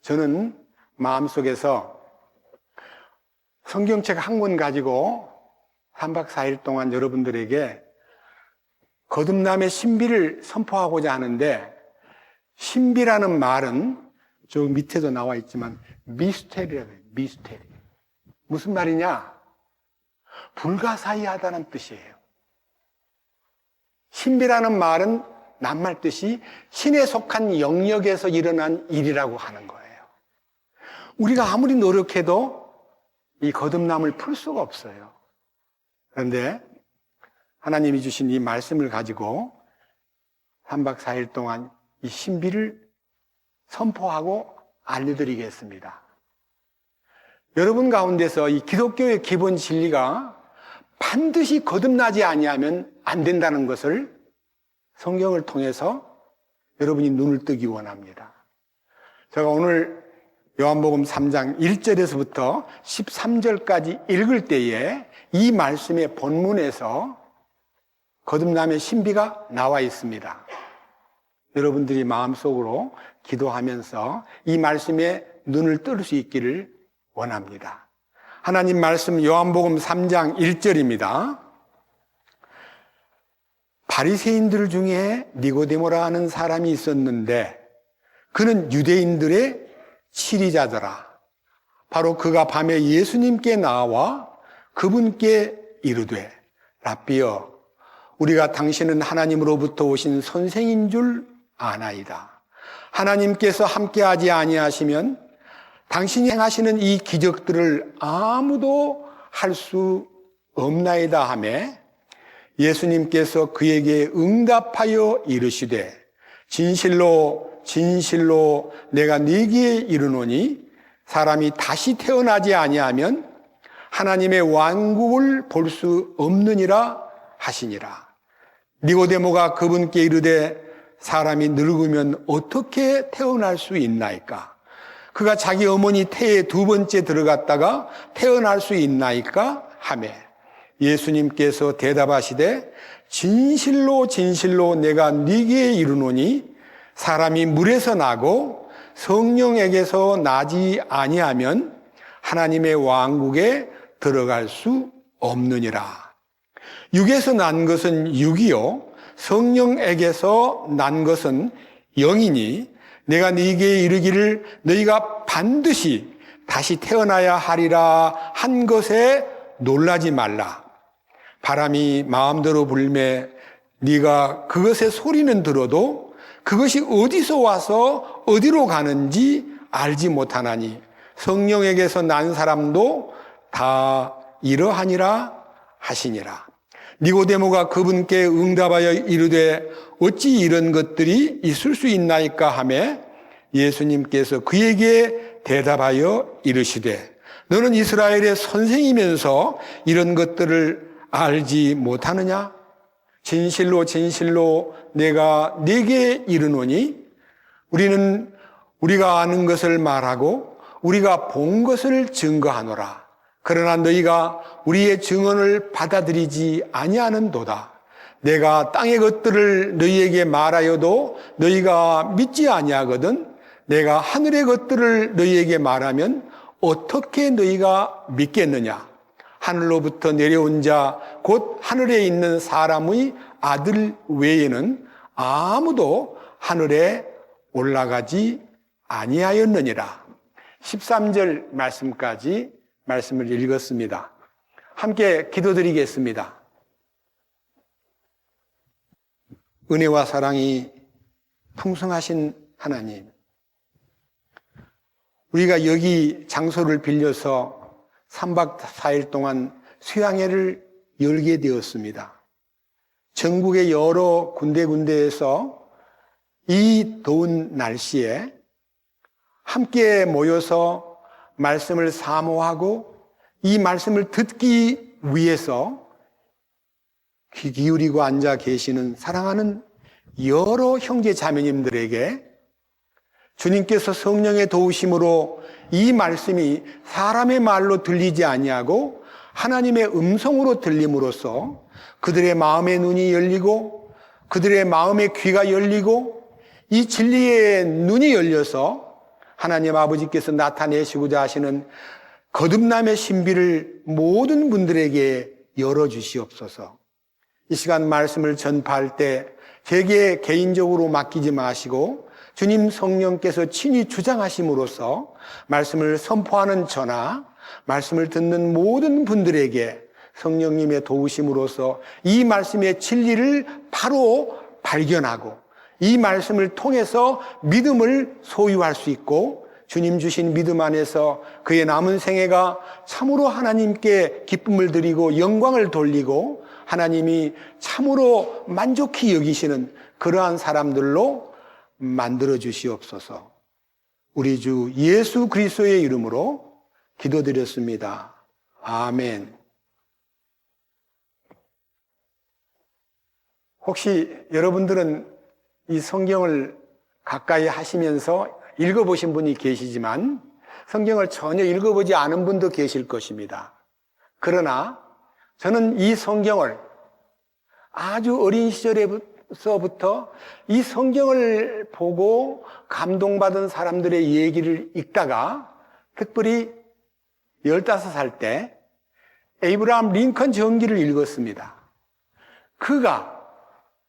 저는 마음속에서 성경책 한 권 가지고 3박 4일 동안 여러분들에게 거듭남의 신비를 선포하고자 하는데, 신비라는 말은 저 밑에도 나와 있지만 미스테리라고 해요. 미스테리. 무슨 말이냐? 불가사의하다는 뜻이에요. 신비라는 말은 낱말 뜻이 신에 속한 영역에서 일어난 일이라고 하는 거예요. 우리가 아무리 노력해도 이 거듭남을 풀 수가 없어요. 그런데 하나님이 주신 이 말씀을 가지고 3박 4일 동안 이 신비를 선포하고 알려드리겠습니다. 여러분 가운데서 이 기독교의 기본 진리가 반드시 거듭나지 아니하면 안 된다는 것을 성경을 통해서 여러분이 눈을 뜨기 원합니다. 제가 오늘 요한복음 3장 1절에서부터 13절까지 읽을 때에 이 말씀의 본문에서 거듭남의 신비가 나와 있습니다. 여러분들이 마음속으로 기도하면서 이 말씀에 눈을 뜰 수 있기를 원합니다. 하나님 말씀 요한복음 3장 1절입니다. 바리새인들 중에 니고데모라 하는 사람이 있었는데 그는 유대인들의 치리자더라. 바로 그가 밤에 예수님께 나와 그분께 이르되 라삐여, 우리가 당신은 하나님으로부터 오신 선생인 줄 아나이다. 하나님께서 함께하지 아니하시면 당신이 행하시는 이 기적들을 아무도 할 수 없나이다 하며 예수님께서 그에게 응답하여 이르시되 진실로 진실로 내가 네게 이르노니 사람이 다시 태어나지 아니하면 하나님의 왕국을 볼 수 없느니라 하시니라. 니고데모가 그분께 이르되 사람이 늙으면 어떻게 태어날 수 있나이까? 그가 자기 어머니 태에 두 번째 들어갔다가 태어날 수 있나이까? 하매 예수님께서 대답하시되 진실로 진실로 내가 네게 이르노니 사람이 물에서 나고 성령에게서 나지 아니하면 하나님의 왕국에 들어갈 수 없느니라. 육에서 난 것은 육이요 성령에게서 난 것은 영이니 내가 네게 이르기를 너희가 반드시 다시 태어나야 하리라 한 것에 놀라지 말라. 바람이 마음대로 불매 네가 그것의 소리는 들어도 그것이 어디서 와서 어디로 가는지 알지 못하나니 성령에게서 난 사람도 다 이러하니라 하시니라. 니고데모가 그분께 응답하여 이르되 어찌 이런 것들이 있을 수 있나이까 하며 예수님께서 그에게 대답하여 이르시되 너는 이스라엘의 선생이면서 이런 것들을 알지 못하느냐? 진실로 진실로 내가 네게 이르노니 우리는 우리가 아는 것을 말하고 우리가 본 것을 증거하노라. 그러나 너희가 우리의 증언을 받아들이지 아니하는도다. 내가 땅의 것들을 너희에게 말하여도 너희가 믿지 아니하거든 내가 하늘의 것들을 너희에게 말하면 어떻게 너희가 믿겠느냐? 하늘로부터 내려온 자 곧 하늘에 있는 사람의 아들 외에는 아무도 하늘에 올라가지 아니하였느니라. 13절 말씀까지 말씀을 읽었습니다. 함께 기도드리겠습니다. 은혜와 사랑이 풍성하신 하나님, 우리가 여기 장소를 빌려서 3박 4일 동안 수양회를 열게 되었습니다. 전국의 여러 군데군데에서 이 더운 날씨에 함께 모여서 말씀을 사모하고 이 말씀을 듣기 위해서 귀 기울이고 앉아 계시는 사랑하는 여러 형제 자매님들에게 주님께서 성령의 도우심으로 이 말씀이 사람의 말로 들리지 아니하고 하나님의 음성으로 들림으로써 그들의 마음의 눈이 열리고 그들의 마음의 귀가 열리고 이 진리의 눈이 열려서 하나님 아버지께서 나타내시고자 하시는 거듭남의 신비를 모든 분들에게 열어주시옵소서. 이 시간 말씀을 전파할 때 제게 개인적으로 맡기지 마시고 주님 성령께서 친히 주장하심으로써 말씀을 선포하는 저나 말씀을 듣는 모든 분들에게 성령님의 도우심으로써 이 말씀의 진리를 바로 발견하고 이 말씀을 통해서 믿음을 소유할 수 있고 주님 주신 믿음 안에서 그의 남은 생애가 참으로 하나님께 기쁨을 드리고 영광을 돌리고 하나님이 참으로 만족히 여기시는 그러한 사람들로 만들어 주시옵소서. 우리 주 예수 그리스도의 이름으로 기도드렸습니다. 아멘. 혹시 여러분들은 이 성경을 가까이 하시면서 읽어보신 분이 계시지만 성경을 전혀 읽어보지 않은 분도 계실 것입니다. 그러나 저는 이 성경을 아주 어린 시절에서부터 이 성경을 보고 감동받은 사람들의 얘기를 읽다가 특별히 15살 때 에이브라함 링컨 전기를 읽었습니다. 그가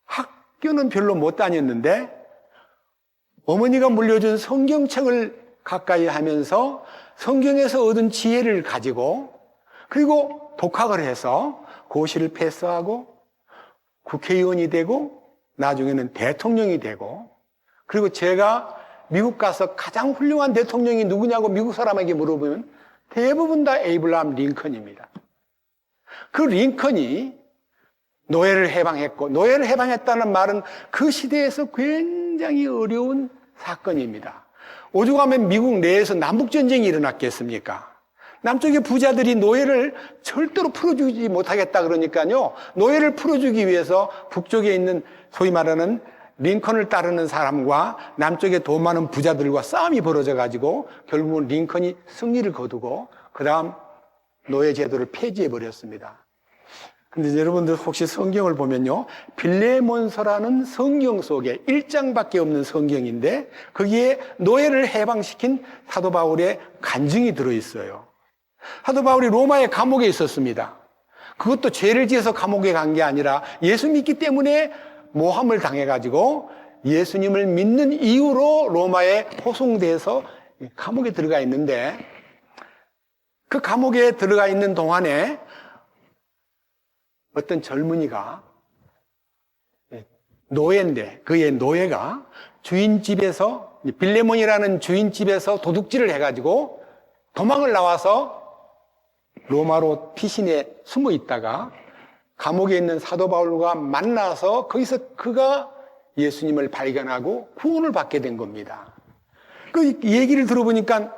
학교는 별로 못 다녔는데 어머니가 물려준 성경책을 가까이 하면서 성경에서 얻은 지혜를 가지고 그리고 독학을 해서 고시를 패스하고 국회의원이 되고 나중에는 대통령이 되고 그리고 제가 미국 가서 가장 훌륭한 대통령이 누구냐고 미국 사람에게 물어보면 대부분 다 에이브라함 링컨입니다. 그 링컨이 노예를 해방했고 노예를 해방했다는 말은 그 시대에서 굉장히 어려운 사건입니다. 오죽하면 미국 내에서 남북전쟁이 일어났겠습니까? 남쪽의 부자들이 노예를 절대로 풀어주지 못하겠다 그러니까요. 노예를 풀어주기 위해서 북쪽에 있는 소위 말하는 링컨을 따르는 사람과 남쪽에 돈 많은 부자들과 싸움이 벌어져가지고 결국은 링컨이 승리를 거두고 그 다음 노예 제도를 폐지해버렸습니다. 근데 여러분들 혹시 성경을 보면요. 빌레몬서라는 성경 속에 1장밖에 없는 성경인데 거기에 노예를 해방시킨 사도 바울의 간증이 들어있어요. 사도 바울이 로마의 감옥에 있었습니다. 그것도 죄를 지어서 감옥에 간 게 아니라 예수 믿기 때문에 모함을 당해가지고 예수님을 믿는 이유로 로마에 포송돼서 감옥에 들어가 있는데 그 감옥에 들어가 있는 동안에 어떤 젊은이가 노예인데 그의 노예가 주인집에서 빌레몬이라는 주인집에서 도둑질을 해가지고 도망을 나와서 로마로 피신해 숨어 있다가 감옥에 있는 사도 바울과 만나서 거기서 그가 예수님을 발견하고 구원을 받게 된 겁니다. 그 얘기를 들어보니까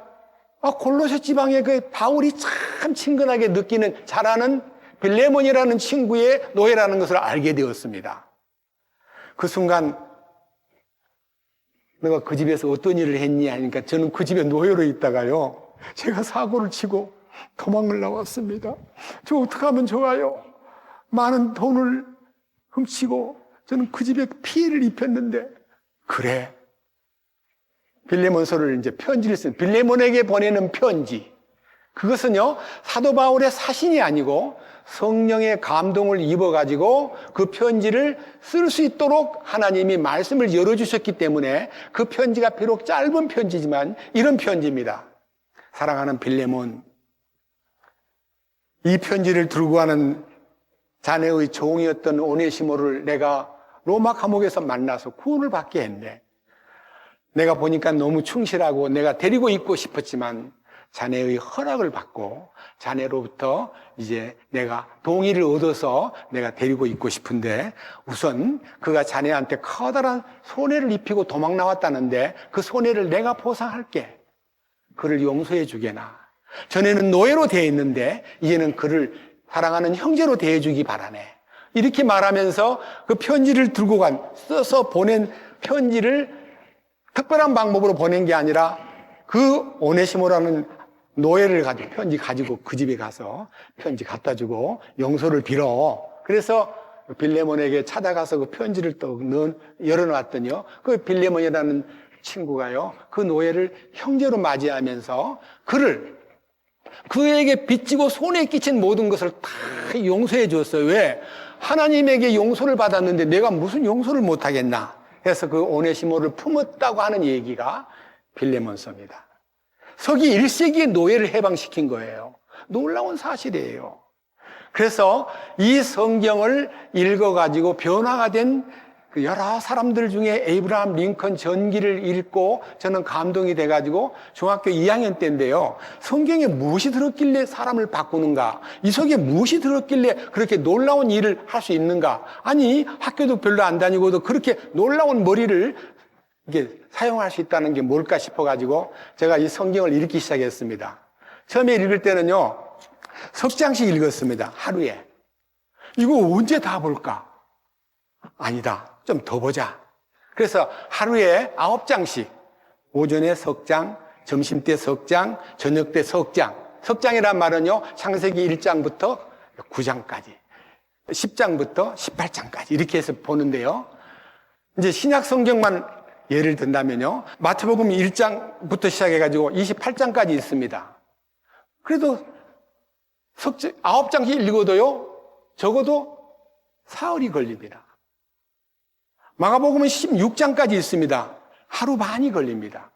골로새 지방의 그 바울이 참 친근하게 느끼는 잘하는 빌레몬이라는 친구의 노예라는 것을 알게 되었습니다. 그 순간 너가 그 집에서 어떤 일을 했니? 하니까 저는 그 집에 노예로 있다가요. 제가 사고를 치고 도망을 나왔습니다. 저 어떻게 하면 좋아요? 많은 돈을 훔치고 저는 그 집에 피해를 입혔는데 그래. 빌레몬서를 이제 편지를 쓴 빌레몬에게 보내는 편지. 그것은요, 사도 바울의 사신이 아니고 성령의 감동을 입어가지고 그 편지를 쓸 수 있도록 하나님이 말씀을 열어주셨기 때문에 그 편지가 비록 짧은 편지지만 이런 편지입니다. 사랑하는 빌레몬, 이 편지를 들고 가는 자네의 종이었던 오네시모를 내가 로마 감옥에서 만나서 구원을 받게 했네. 내가 보니까 너무 충실하고 내가 데리고 있고 싶었지만 자네의 허락을 받고 자네로부터 이제 내가 동의를 얻어서 내가 데리고 있고 싶은데 우선 그가 자네한테 커다란 손해를 입히고 도망 나왔다는데 그 손해를 내가 보상할게. 그를 용서해 주게나. 전에는 노예로 되어 있는데 이제는 그를 사랑하는 형제로 대해주기 바라네. 이렇게 말하면서 그 편지를 들고 써서 보낸 편지를 특별한 방법으로 보낸 게 아니라 그 오네시모라는 노예를 가지고 편지 가지고 그 집에 가서 편지 갖다 주고 용서를 빌어. 그래서 빌레몬에게 찾아가서 그 편지를 또 열어놨더니요. 그 빌레몬이라는 친구가요, 그 노예를 형제로 맞이하면서 그에게 빚지고 손에 끼친 모든 것을 다 용서해 줬어요. 왜? 하나님에게 용서를 받았는데 내가 무슨 용서를 못하겠나 해서 그 오네시모를 품었다고 하는 얘기가 빌레몬서입니다. 서기 1세기의 노예를 해방시킨 거예요. 놀라운 사실이에요. 그래서 이 성경을 읽어가지고 변화가 된 그 여러 사람들 중에 에이브라함 링컨 전기를 읽고 저는 감동이 돼가지고 중학교 2학년 때인데요. 성경에 무엇이 들었길래 사람을 바꾸는가? 이 속에 무엇이 들었길래 그렇게 놀라운 일을 할 수 있는가? 아니, 학교도 별로 안 다니고도 그렇게 놀라운 머리를 이게 사용할 수 있다는 게 뭘까 싶어가지고 제가 이 성경을 읽기 시작했습니다. 처음에 읽을 때는요, 석 장씩 읽었습니다. 하루에. 이거 언제 다 볼까? 아니다. 좀 더 보자. 그래서 하루에 9장씩, 오전에 석 장, 점심때 석 장, 저녁 때 석 장. 석 장이란 말은요, 창세기 1장부터 9장까지, 10장부터 18장까지 이렇게 해서 보는데요. 이제 신약 성경만 예를 든다면요, 마태복음 1장부터 시작해가지고 28장까지 있습니다. 그래도 9장씩 읽어도요, 적어도 사흘이 걸립니다. 마가복음은 16장까지 있습니다. 하루 반이 걸립니다.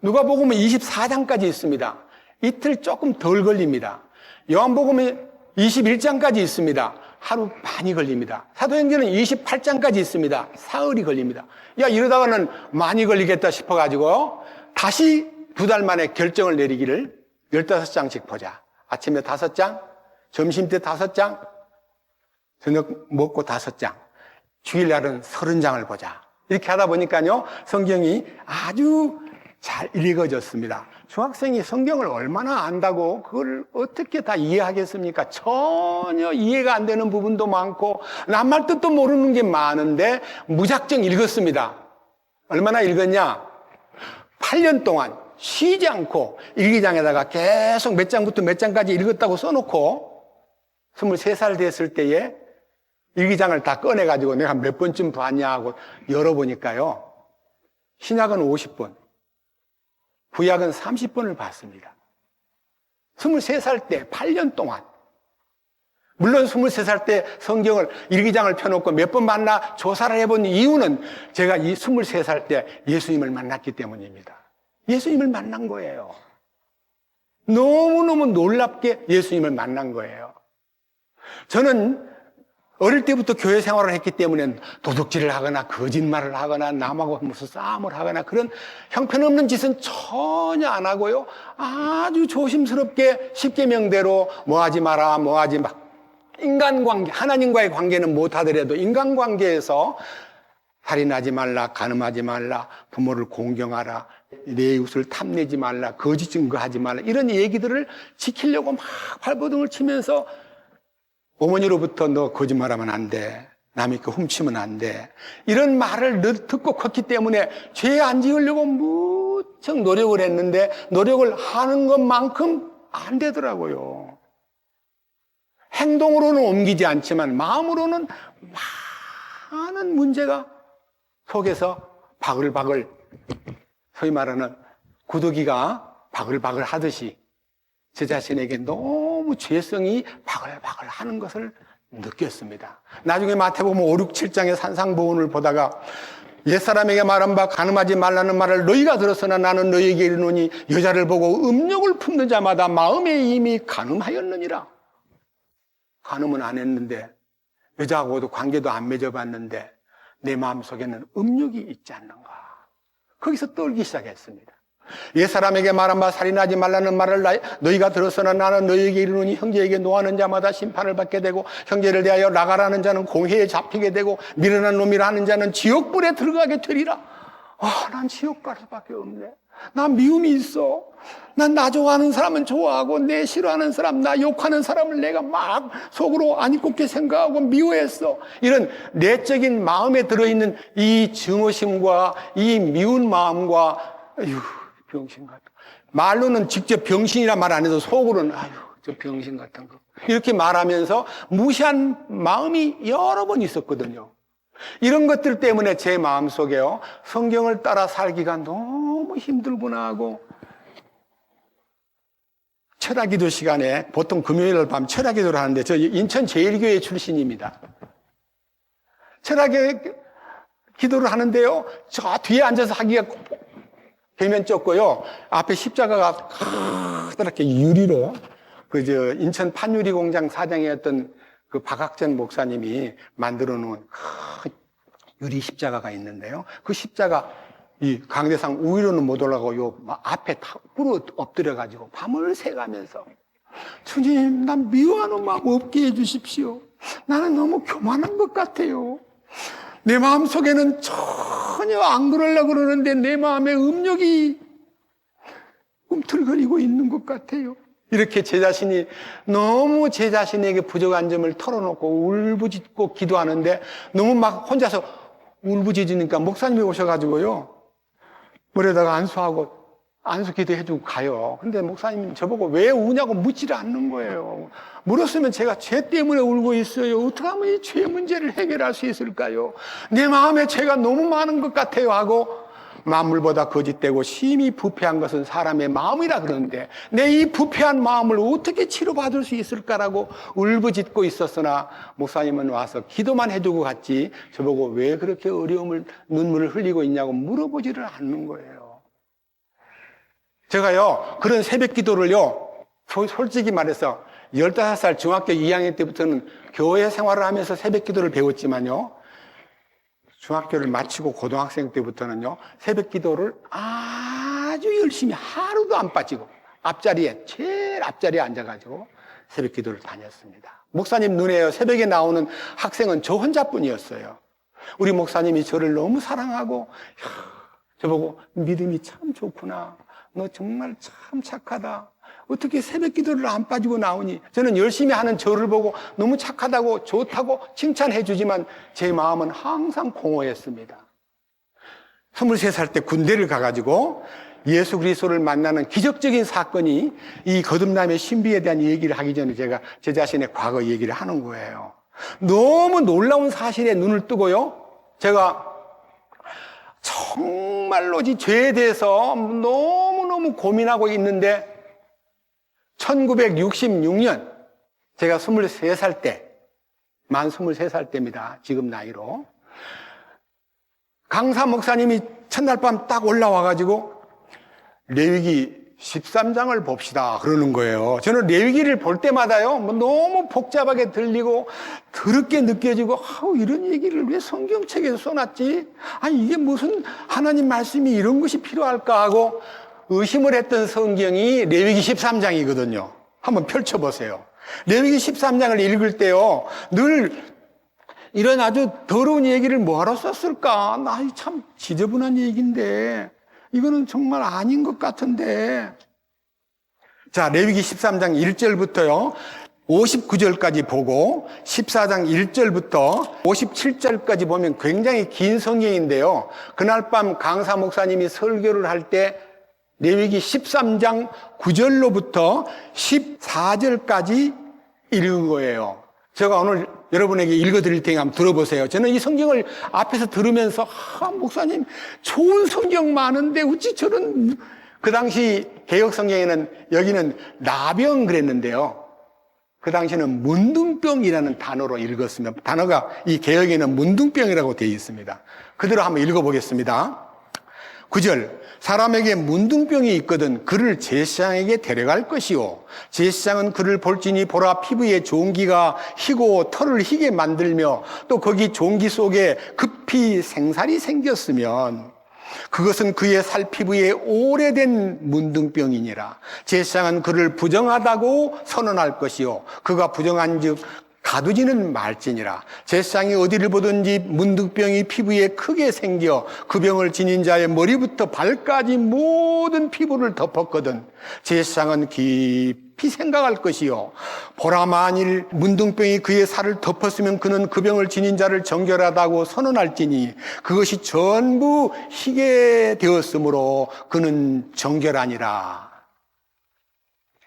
누가복음은 24장까지 있습니다. 이틀 조금 덜 걸립니다. 요한복음은 21장까지 있습니다. 하루 반이 걸립니다. 사도행전은 28장까지 있습니다. 사흘이 걸립니다. 야, 이러다가는 많이 걸리겠다 싶어가지고 다시 2달 만에 결정을 내리기를 15장씩 보자. 아침에 5장, 점심때 5장, 저녁 먹고 5장, 주일날은 30장을 보자. 이렇게 하다 보니까요, 성경이 아주 잘 읽어졌습니다. 중학생이 성경을 얼마나 안다고 그걸 어떻게 다 이해하겠습니까? 전혀 이해가 안 되는 부분도 많고 남말 뜻도 모르는 게 많은데 무작정 읽었습니다. 얼마나 읽었냐? 8년 동안 쉬지 않고 일기장에다가 계속 몇 장부터 몇 장까지 읽었다고 써놓고 23살 됐을 때에 일기장을 다 꺼내가지고 내가 몇 번쯤 봤냐 하고 열어보니까요, 신약은 50번, 구약은 30번을 봤습니다. 23살 때 8년 동안. 물론 23살 때 성경을 일기장을 펴놓고 몇 번 만나 조사를 해본 이유는 제가 이 23살 때 예수님을 만났기 때문입니다. 예수님을 만난 거예요. 너무너무 놀랍게 예수님을 만난 거예요. 저는 어릴 때부터 교회 생활을 했기 때문에 도둑질을 하거나 거짓말을 하거나 남하고 무슨 싸움을 하거나 그런 형편없는 짓은 전혀 안 하고요. 아주 조심스럽게 십계명대로 뭐 하지 마라, 뭐 하지 마. 인간관계, 하나님과의 관계는 못하더라도 인간관계에서 살인하지 말라, 간음하지 말라, 부모를 공경하라, 내 이웃을 탐내지 말라, 거짓 증거하지 말라, 이런 얘기들을 지키려고 막 발버둥을 치면서 어머니로부터 너 거짓말하면 안 돼, 남의 거 훔치면 안 돼, 이런 말을 듣고 컸기 때문에 죄 안 지으려고 무척 노력을 했는데 노력을 하는 것만큼 안 되더라고요. 행동으로는 옮기지 않지만 마음으로는 많은 문제가 속에서 바글바글, 소위 말하는 구더기가 바글바글 하듯이 제 자신에게 너무 죄성이 바글바글 하는 것을 느꼈습니다. 나중에 마태복음 5, 6, 7장의 산상보훈을 보다가 옛사람에게 말한 바 간음하지 말라는 말을 너희가 들었으나 나는 너희에게 이르노니 여자를 보고 음욕을 품는 자마다 마음에 이미 간음하였느니라. 간음은 안 했는데, 여자하고도 관계도 안 맺어봤는데 내 마음속에는 음욕이 있지 않는가. 거기서 떨기 시작했습니다. 옛사람에게 말한 바 살인하지 말라는 말을 너희가 들었으나 나는 너희에게 이르노니 형제에게 노하는 자마다 심판을 받게 되고 형제를 대하여 나가라는 자는 공회에 잡히게 되고 미련한 놈이라 하는 자는 지옥불에 들어가게 되리라. 난 지옥 갈 수밖에 없네. 난 미움이 있어. 난 나 좋아하는 사람은 좋아하고 내 싫어하는 사람, 나 욕하는 사람을 내가 막 속으로 안 이롭게 생각하고 미워했어. 이런 내적인 마음에 들어있는 이 증오심과 이 미운 마음과 병신 같은 거. 말로는 직접 병신이라 말 안 해도 속으로는 저 병신 같은 거. 이렇게 말하면서 무시한 마음이 여러 번 있었거든요. 이런 것들 때문에 제 마음속에요, 성경을 따라 살기가 너무 힘들구나 하고, 철학기도 시간에 보통 금요일 밤 철학기도를 하는데, 저 인천 제일교회 출신입니다. 철학의 기도를 하는데요, 저 뒤에 앉아서 하기가 대면 좁고요, 앞에 십자가가 이렇게 유리로, 인천 판유리 공장 사장이었던 그 박학전 목사님이 만들어 놓은 유리 십자가가 있는데요, 그 십자가 이 강대상 위로는 못 올라가고 요 앞에 꿇어 엎드려가지고 밤을 새가면서, 주님, 난 미워하는 마음 없게 해주십시오. 나는 너무 교만한 것 같아요. 내 마음속에는 전혀 안 그러려고 그러는데 내 마음에 음욕이 꿈틀거리고 있는 것 같아요. 이렇게 제 자신이 너무 제 자신에게 부족한 점을 털어놓고 울부짖고 기도하는데, 너무 막 혼자서 울부짖으니까 목사님이 오셔가지고요, 머리에다가 안수 기도해주고 가요. 근데 목사님이 저보고 왜 우냐고 묻지를 않는 거예요. 물었으면 제가 죄 때문에 울고 있어요. 어떻게 하면 이 죄 문제를 해결할 수 있을까요? 내 마음에 죄가 너무 많은 것 같아요 하고, 만물보다 거짓되고 심히 부패한 것은 사람의 마음이라 그러는데 내 이 부패한 마음을 어떻게 치료받을 수 있을까라고 울부짖고 있었으나, 목사님은 와서 기도만 해주고 갔지 저보고 왜 그렇게 눈물을 흘리고 있냐고 물어보지를 않는 거예요. 제가요, 그런 새벽 기도를요, 솔직히 말해서 15살 중학교 2학년 때부터는 교회 생활을 하면서 새벽 기도를 배웠지만요, 중학교를 마치고 고등학생 때부터는요, 새벽 기도를 아주 열심히 하루도 안 빠지고 제일 앞자리에 앉아가지고 새벽 기도를 다녔습니다. 목사님 눈에요, 새벽에 나오는 학생은 저 혼자뿐이었어요. 우리 목사님이 저를 너무 사랑하고, 저보고 믿음이 참 좋구나, 너 정말 참 착하다, 어떻게 새벽 기도를 안 빠지고 나오니? 저는 열심히 하는 저를 보고 너무 착하다고 좋다고 칭찬해 주지만 제 마음은 항상 공허했습니다. 23살 때 군대를 가가지고 예수 그리스도를 만나는 기적적인 사건이, 이 거듭남의 신비에 대한 얘기를 하기 전에 제가 제 자신의 과거 얘기를 하는 거예요. 너무 놀라운 사실에 눈을 뜨고요, 제가 정말로 죄에 대해서 너무너무 고민하고 있는데, 1966년 제가 23살 때, 만 23살 때입니다. 지금 나이로. 강사 목사님이 첫날 밤 딱 올라와가지고 레위기 13장을 봅시다 그러는 거예요. 저는 레위기를 볼 때마다요, 너무 복잡하게 들리고 더럽게 느껴지고, 이런 얘기를 왜 성경책에서 써놨지? 이게 무슨 하나님 말씀이 이런 것이 필요할까 하고 의심을 했던 성경이 레위기 13장이거든요. 한번 펼쳐보세요. 레위기 13장을 읽을 때요, 늘 이런 아주 더러운 얘기를 뭐하러 썼을까? 나 참 지저분한 얘기인데 이거는 정말 아닌 것 같은데. 자, 레위기 13장 1절부터요 59절까지 보고 14장 1절부터 57절까지 보면 굉장히 긴 성경인데요, 그날 밤 강사 목사님이 설교를 할 때 레위기 13장 9절로부터 14절까지 읽은 거예요. 제가 오늘 여러분에게 읽어드릴 테니 한번 들어보세요. 저는 이 성경을 앞에서 들으면서 목사님 좋은 성경 많은데 어찌 저런, 그 당시 개혁 성경에는 여기는 나병 그랬는데요, 그 당시에는 문둥병이라는 단어로 읽었으면, 단어가 이 개혁에는 문둥병이라고 되어 있습니다. 그대로 한번 읽어보겠습니다. 9절, 사람에게 문둥병이 있거든 그를 제사장에게 데려갈 것이요, 제사장은 그를 볼지니 보라, 피부에 종기가 희고 털을 희게 만들며 또 거기 종기 속에 급히 생살이 생겼으면 그것은 그의 살 피부에 오래된 문둥병이니라. 제사장은 그를 부정하다고 선언할 것이요, 그가 부정한즉 가두지는 말지니라. 제사장이 어디를 보든지 문둥병이 피부에 크게 생겨 그 병을 지닌 자의 머리부터 발까지 모든 피부를 덮었거든 제사장은 깊이 생각할 것이요, 보라, 만일 문둥병이 그의 살을 덮었으면 그는 그 병을 지닌 자를 정결하다고 선언할지니 그것이 전부 희게 되었으므로 그는 정결하니라.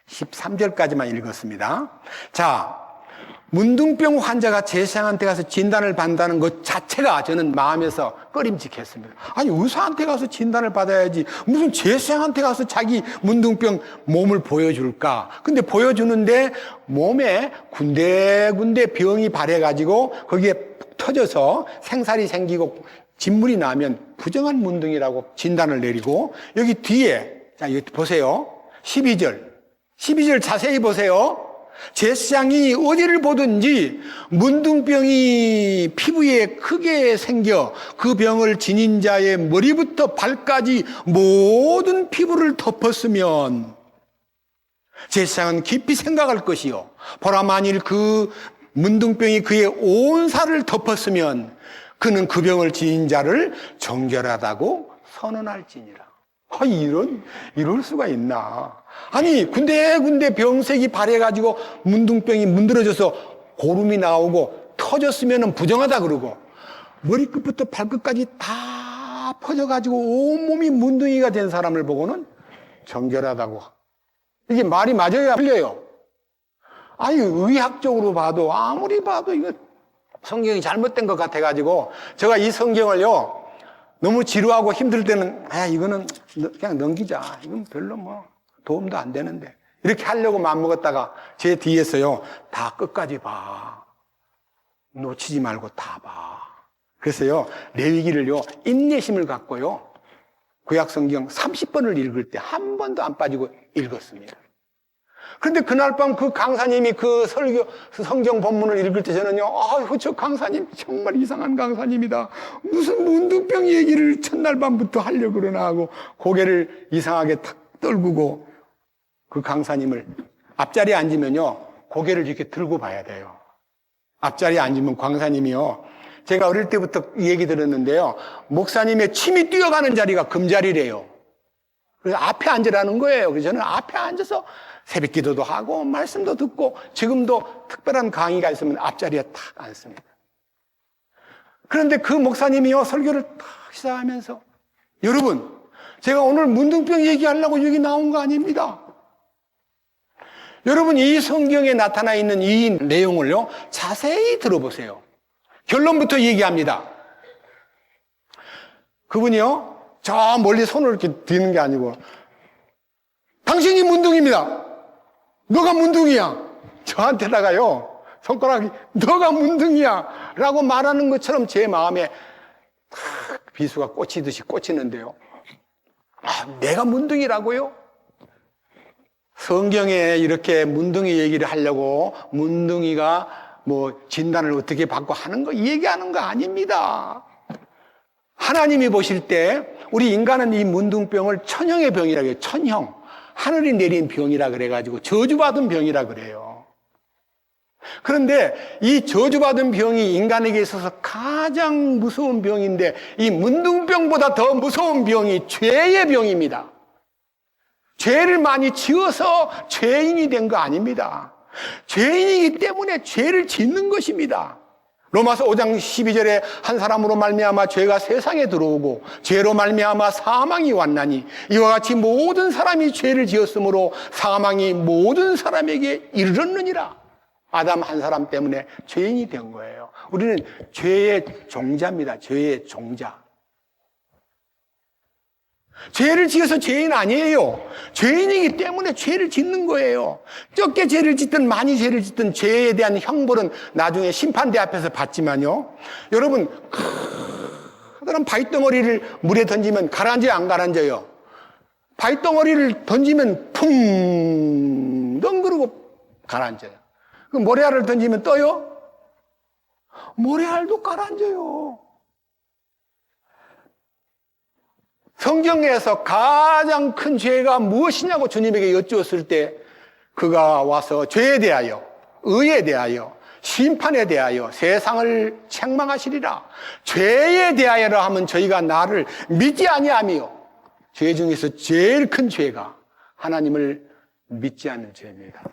13절까지만 읽었습니다. 자, 문둥병 환자가 제사장한테 가서 진단을 받는다는 것 자체가 저는 마음에서 꺼림칙했습니다. 아니, 의사한테 가서 진단을 받아야지 무슨 제사장한테 가서 자기 문둥병 몸을 보여줄까? 근데 보여주는데 몸에 군데군데 병이 발해가지고 거기에 푹 터져서 생살이 생기고 진물이 나면 부정한 문둥이라고 진단을 내리고, 여기 뒤에, 자, 이거 보세요. 12절 자세히 보세요. 제사장이 어디를 보든지 문둥병이 피부에 크게 생겨 그 병을 지닌 자의 머리부터 발까지 모든 피부를 덮었으면 제사장은 깊이 생각할 것이요, 보라, 만일 그 문둥병이 그의 온 살을 덮었으면 그는 그 병을 지닌 자를 정결하다고 선언할지니라. 이럴 수가 있나. 아니, 군데군데 병색이 발해가지고 문둥병이 문드러져서 고름이 나오고 터졌으면 부정하다 그러고, 머리끝부터 발끝까지 다 퍼져가지고 온몸이 문둥이가 된 사람을 보고는 정결하다고. 이게 말이 맞아야 틀려요. 아니, 의학적으로 봐도 아무리 봐도 이거 성경이 잘못된 것 같아가지고, 제가 이 성경을요, 너무 지루하고 힘들 때는 이거는 그냥 넘기자, 이건 별로 뭐 도움도 안 되는데, 이렇게 하려고 마음먹었다가 제 뒤에서요, 다 끝까지 봐, 놓치지 말고 다 봐. 그래서요, 레위기를요, 인내심을 갖고요, 구약성경 30번을 읽을 때 한 번도 안 빠지고 읽었습니다. 그런데 그날 밤 그 강사님이 그 성경 본문을 읽을 때 저는요, 저 강사님 정말 이상한 강사님이다. 무슨 문둥병 얘기를 첫날 밤부터 하려고 그러나 하고 고개를 이상하게 탁 떨구고, 그 강사님을 앞자리에 앉으면요, 고개를 이렇게 들고 봐야 돼요. 앞자리에 앉으면 강사님이요, 제가 어릴 때부터 이 얘기 들었는데요, 목사님의 침이 뛰어가는 자리가 금자리래요. 그래서 앞에 앉으라는 거예요. 그래서 저는 앞에 앉아서 새벽 기도도 하고 말씀도 듣고, 지금도 특별한 강의가 있으면 앞자리에 탁 앉습니다. 그런데 그 목사님이요, 설교를 탁 시작하면서, 여러분, 제가 오늘 문둥병 얘기하려고 여기 나온 거 아닙니다. 여러분, 이 성경에 나타나 있는 이 내용을요, 자세히 들어보세요. 결론부터 얘기합니다. 그분이요, 저 멀리 손을 이렇게 드는 게 아니고, 당신이 문둥입니다. 너가 문둥이야. 저한테다가요, 손가락이 너가 문둥이야 라고 말하는 것처럼 제 마음에 비수가 꽂히듯이 꽂히는데요. 내가 문둥이라고요? 성경에 이렇게 문둥이 얘기를 하려고 문둥이가 뭐 진단을 어떻게 받고 하는 거 얘기하는 거 아닙니다. 하나님이 보실 때 우리 인간은 이 문둥병을 천형의 병이라고 해요. 천형. 하늘이 내린 병이라 그래가지고 저주받은 병이라 그래요. 그런데 이 저주받은 병이 인간에게 있어서 가장 무서운 병인데, 이 문둥병보다 더 무서운 병이 죄의 병입니다. 죄를 많이 지어서 죄인이 된 거 아닙니다. 죄인이기 때문에 죄를 짓는 것입니다. 로마서 5장 12절에 한 사람으로 말미암아 죄가 세상에 들어오고 죄로 말미암아 사망이 왔나니 이와 같이 모든 사람이 죄를 지었으므로 사망이 모든 사람에게 이르렀느니라. 아담 한 사람 때문에 죄인이 된 거예요. 우리는 죄의 종자입니다. 죄의 종자. 죄를 지어서 죄인 아니에요. 죄인이기 때문에 죄를 짓는 거예요. 적게 죄를 짓든 많이 죄를 짓든 죄에 대한 형벌은 나중에 심판대 앞에서 받지만요, 여러분, 커다란 바위덩어리를 물에 던지면 가라앉아요, 안 가라앉아요? 바위덩어리를 던지면 풍덩 그러고 가라앉아요. 그 모래알을 던지면 떠요? 모래알도 가라앉아요. 성경에서 가장 큰 죄가 무엇이냐고 주님에게 여쭈었을 때 그가 와서 죄에 대하여, 의에 대하여, 심판에 대하여 세상을 책망하시리라. 죄에 대하여라 하면 저희가 나를 믿지 아니하며, 죄 중에서 제일 큰 죄가 하나님을 믿지 않는 죄입니다.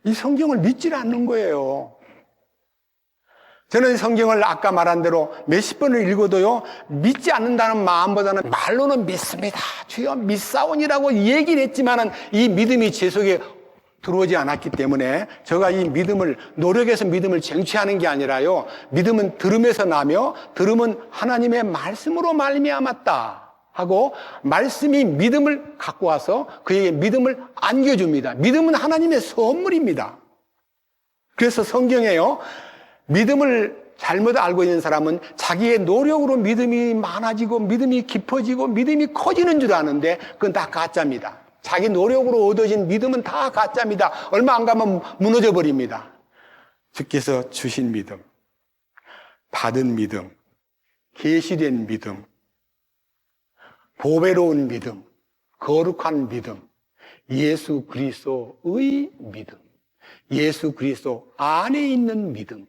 이 성경을 믿지 않는 거예요. 저는 성경을 아까 말한 대로 몇십 번을 읽어도요, 믿지 않는다는 마음보다는 말로는 믿습니다, 주여 믿사오니라고 얘기를 했지만은 이 믿음이 제 속에 들어오지 않았기 때문에 제가 이 믿음을 노력해서 믿음을 쟁취하는 게 아니라요. 믿음은 들음에서 나며 들음은 하나님의 말씀으로 말미암았다 하고 말씀이 믿음을 갖고 와서 그에게 믿음을 안겨줍니다. 믿음은 하나님의 선물입니다. 그래서 성경에요. 믿음을 잘못 알고 있는 사람은 자기의 노력으로 믿음이 많아지고 믿음이 깊어지고 믿음이 커지는 줄 아는데 그건 다 가짜입니다. 자기 노력으로 얻어진 믿음은 다 가짜입니다. 얼마 안 가면 무너져 버립니다. 주께서 주신 믿음, 받은 믿음, 계시된 믿음, 보배로운 믿음, 거룩한 믿음, 예수 그리스도의 믿음, 예수 그리스도 안에 있는 믿음,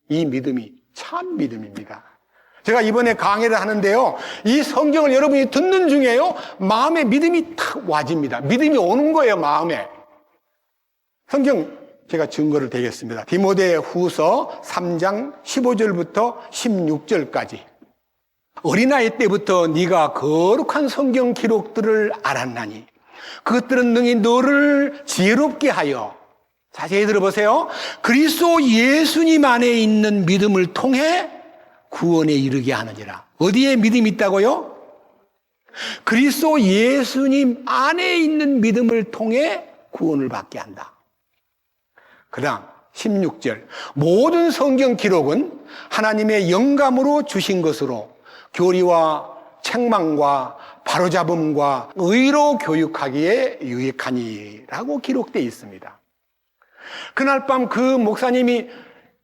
이 믿음이 참 믿음입니다. 제가 이번에 강의를 하는데요, 이 성경을 여러분이 듣는 중에요, 마음에 믿음이 탁 와집니다. 믿음이 오는 거예요, 마음에. 성경 제가 증거를 대겠습니다. 디모데 후서 3장 15절부터 16절까지. 어린아이 때부터 네가 거룩한 성경 기록들을 알았나니 그것들은 능히 너를 지혜롭게 하여, 자세히 들어보세요. 그리스도 예수님 안에 있는 믿음을 통해 구원에 이르게 하느니라. 어디에 믿음이 있다고요? 그리스도 예수님 안에 있는 믿음을 통해 구원을 받게 한다. 그 다음 16절. 모든 성경 기록은 하나님의 영감으로 주신 것으로 교리와 책망과 바로잡음과 의로 교육하기에 유익하니라고 기록되어 있습니다. 그날 밤 그 목사님이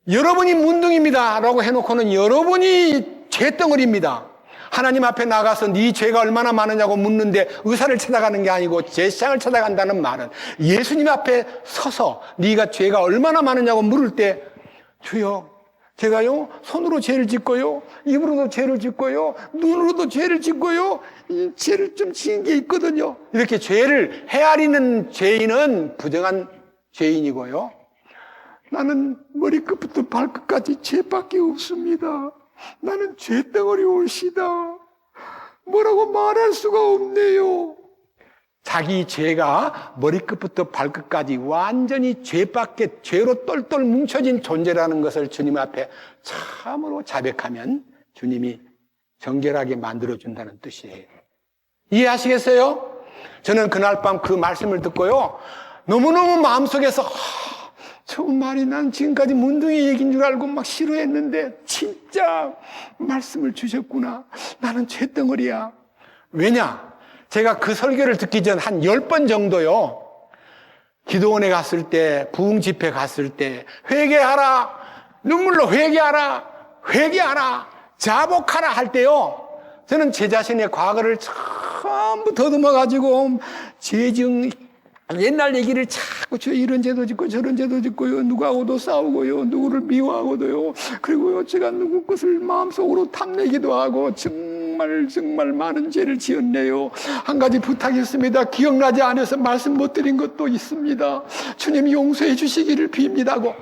여러분이 문둥입니다 라고 해놓고는 여러분이 죄덩어리입니다. 하나님 앞에 나가서 네 죄가 얼마나 많으냐고 묻는데 의사를 찾아가는 게 아니고 제사장을 찾아간다는 말은 예수님 앞에 서서 네가 죄가 얼마나 많으냐고 물을 때, 주여 제가요 손으로 죄를 짓고요, 입으로도 죄를 짓고요, 눈으로도 죄를 짓고요, 이 죄를 좀 지은 게 있거든요. 이렇게 죄를 헤아리는 죄인은 부정한 죄인이고요, 나는 머리끝부터 발끝까지 죄밖에 없습니다. 나는 죄덩어리 올시다. 뭐라고 말할 수가 없네요. 자기 죄가 머리끝부터 발끝까지 완전히 죄밖에, 죄로 똘똘 뭉쳐진 존재라는 것을 주님 앞에 참으로 자백하면 주님이 정결하게 만들어준다는 뜻이에요. 이해하시겠어요? 저는 그날 밤 그 말씀을 듣고요, 너무너무 마음속에서 정말이 난 지금까지 문둥이 얘기인 줄 알고 막 싫어했는데 진짜 말씀을 주셨구나. 나는 죄덩어리야. 왜냐? 제가 그 설교를 듣기 전 한 10번 정도요, 기도원에 갔을 때, 부흥 집회 갔을 때 회개하라, 눈물로 회개하라, 회개하라, 자복하라 할 때요, 저는 제 자신의 과거를 전부 더듬어가지고 죄증, 옛날 얘기를 자꾸 저 이런 죄도 짓고 저런 죄도 짓고요, 누구하고도 싸우고요, 누구를 미워하고도요, 그리고요 제가 누구 것을 마음속으로 탐내기도 하고 정말 많은 죄를 지었네요. 한 가지 부탁했습니다. 기억나지 않아서 말씀 못 드린 것도 있습니다. 주님 용서해 주시기를 빕니다 하고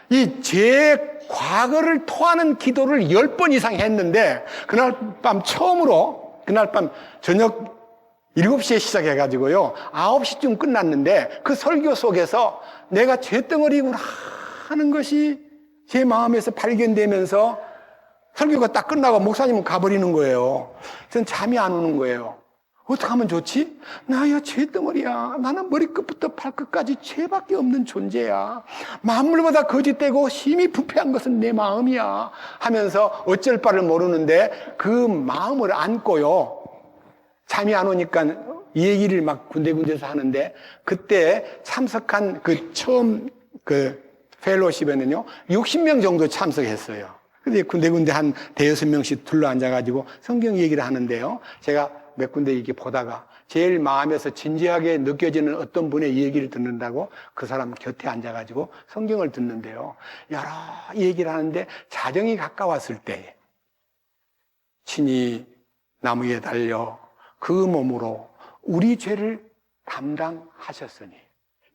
이 제 과거를 토하는 기도를 10번 이상 했는데 그날 밤 처음으로, 그날 밤 저녁 7시에 시작해가지고요 9시쯤 끝났는데 그 설교 속에서 내가 죄덩어리구나 하는 것이 제 마음에서 발견되면서 설교가 딱 끝나고 목사님은 가버리는 거예요. 전 잠이 안 오는 거예요. 어떻게 하면 좋지? 나야 죄덩어리야. 나는 머리끝부터 발끝까지 죄밖에 없는 존재야. 만물보다 거짓되고 힘이 부패한 것은 내 마음이야 하면서 어쩔 바를 모르는데 그 마음을 안고요, 잠이 안 오니까 이 얘기를 막 군데군데서 하는데, 그때 참석한 그 처음 그 펠로십에는요 60명 정도 참석했어요. 근데 군데군데 한 대여섯 명씩 둘러 앉아가지고 성경 얘기를 하는데요, 제가 몇 군데 이렇게 보다가 제일 마음에서 진지하게 느껴지는 어떤 분의 얘기를 듣는다고 그 사람 곁에 앉아가지고 성경을 듣는데요, 여러 얘기를 하는데 자정이 가까웠을 때 친히 나무에 달려 그 몸으로 우리 죄를 담당하셨으니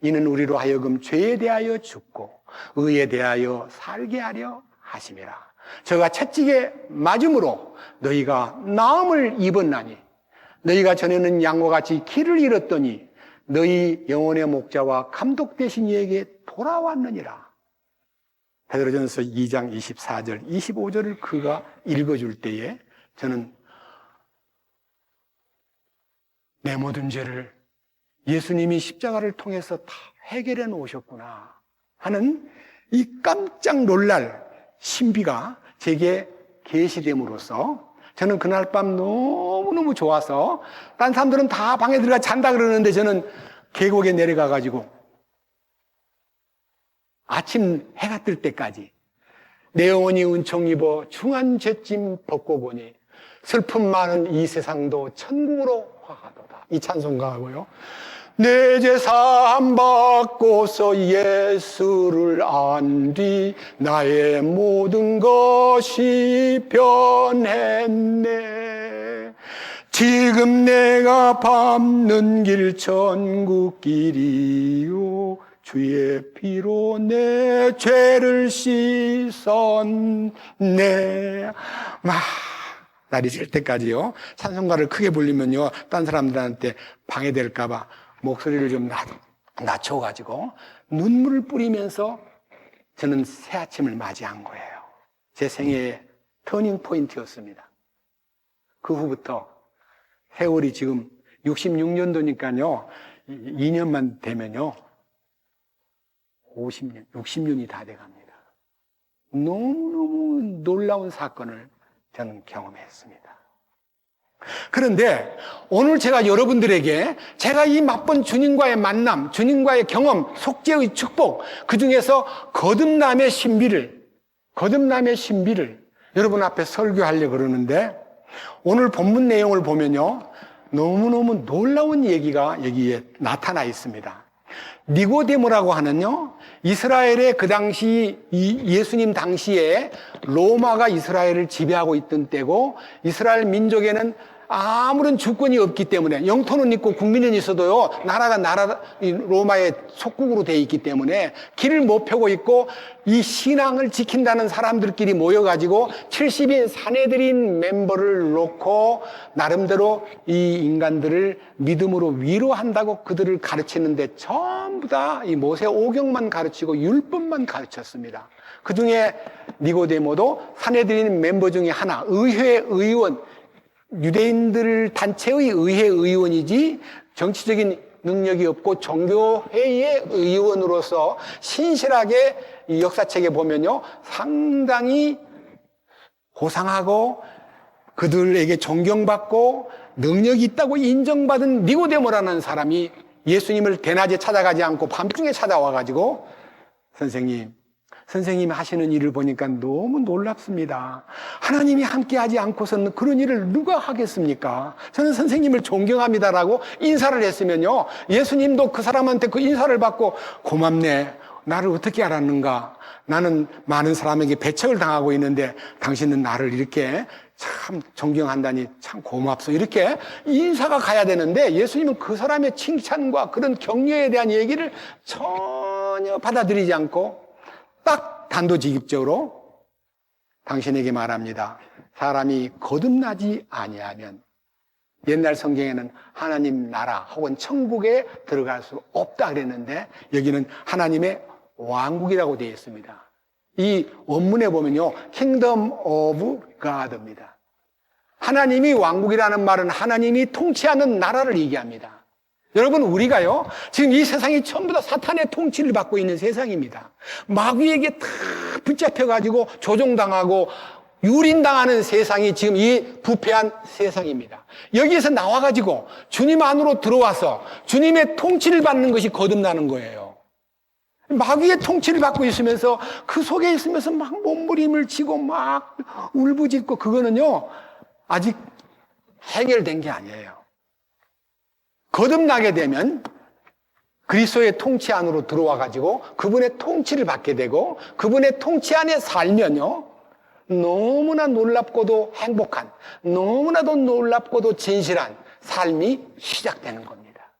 이는 우리로 하여금 죄에 대하여 죽고 의에 대하여 살게 하려 하심이라. 저가 채찍에 맞음으로 너희가 나음을 입었나니 너희가 전에는 양과 같이 길을 잃었더니 너희 영혼의 목자와 감독 되신 이에게 돌아왔느니라. 베드로전서 2장 24절, 25절을 그가 읽어줄 때에 저는 내 모든 죄를 예수님이 십자가를 통해서 다 해결해 놓으셨구나 하는 이 깜짝 놀랄 신비가 제게 계시됨으로써 저는 그날 밤 너무너무 좋아서 딴 사람들은 다 방에 들어가 잔다 그러는데 저는 계곡에 내려가 가지고 아침 해가 뜰 때까지 내 영혼이 은총 입어 중한 죄짐 벗고 보니 슬픔 많은 이 세상도 천국으로 화하도다. 이 찬송가하고요. 내 죄 사함 받고서 예수를 안 뒤 나의 모든 것이 변했네. 지금 내가 밟는 길 천국 길이요 주의 피로 내 죄를 씻었네. 날이 질 때까지요. 찬송가를 크게 불리면요, 딴 사람들한테 방해될까봐 목소리를 좀 낮춰가지고 눈물을 뿌리면서 저는 새 아침을 맞이한 거예요. 제 생애의 터닝 포인트였습니다. 그 후부터 세월이 지금 66년도니까요, 2년만 되면요, 50년, 60년이 다 돼갑니다. 너무너무 놀라운 사건을 저는 경험했습니다. 그런데 오늘 제가 여러분들에게 제가 이 맛본 주님과의 만남, 주님과의 경험, 속죄의 축복, 그 중에서 거듭남의 신비를 여러분 앞에 설교하려고 그러는데 오늘 본문 내용을 보면요, 너무너무 놀라운 얘기가 여기에 나타나 있습니다. 니고데모라고 하는요, 이스라엘의 그 당시 예수님 당시에 로마가 이스라엘을 지배하고 있던 때고 이스라엘 민족에는 아무런 주권이 없기 때문에 영토는 있고 국민은 있어도요, 나라가 로마의 속국으로 돼 있기 때문에 길을 못 펴고 있고 이 신앙을 지킨다는 사람들끼리 모여가지고 70인 사내들인 멤버를 놓고 나름대로 이 인간들을 믿음으로 위로한다고 그들을 가르치는데 전부 다 이 모세 오경만 가르치고 율법만 가르쳤습니다. 그 중에 니고데모도 사내들인 멤버 중에 하나, 의회 의원, 유대인들 단체의 의회 의원이지 정치적인 능력이 없고 종교회의의 의원으로서 신실하게 이 역사책에 보면요, 상당히 호상하고 그들에게 존경받고 능력이 있다고 인정받은 니고데모라는 사람이 예수님을 대낮에 찾아가지 않고 밤중에 찾아와가지고 선생님이 하시는 일을 보니까 너무 놀랍습니다. 하나님이 함께하지 않고서는 그런 일을 누가 하겠습니까? 저는 선생님을 존경합니다라고 인사를 했으면요, 예수님도 그 사람한테 그 인사를 받고 고맙네, 나를 어떻게 알았는가, 나는 많은 사람에게 배척을 당하고 있는데 당신은 나를 이렇게 참 존경한다니 참 고맙소, 이렇게 인사가 가야 되는데 예수님은 그 사람의 칭찬과 그런 격려에 대한 얘기를 전혀 받아들이지 않고 딱 단도직입적으로 당신에게 말합니다. 사람이 거듭나지 아니하면 옛날 성경에는 하나님 나라 혹은 천국에 들어갈 수 없다 그랬는데 여기는 하나님의 왕국이라고 되어 있습니다. 이 원문에 보면요, Kingdom of God입니다. 하나님이 왕국이라는 말은 하나님이 통치하는 나라를 얘기합니다. 여러분, 우리가요, 지금 이 세상이 전부 다 사탄의 통치를 받고 있는 세상입니다. 마귀에게 다 붙잡혀가지고 조종당하고 유린당하는 세상이 지금 이 부패한 세상입니다. 여기에서 나와가지고 주님 안으로 들어와서 주님의 통치를 받는 것이 거듭나는 거예요. 마귀의 통치를 받고 있으면서 그 속에 있으면서 막 몸부림을 치고 막 울부짖고 그거는요, 아직 해결된 게 아니에요. 거듭나게 되면 그리스도의 통치 안으로 들어와가지고 그분의 통치를 받게 되고 그분의 통치 안에 살면요, 너무나 놀랍고도 행복한, 너무나도 놀랍고도 진실한 삶이 시작되는 겁니다.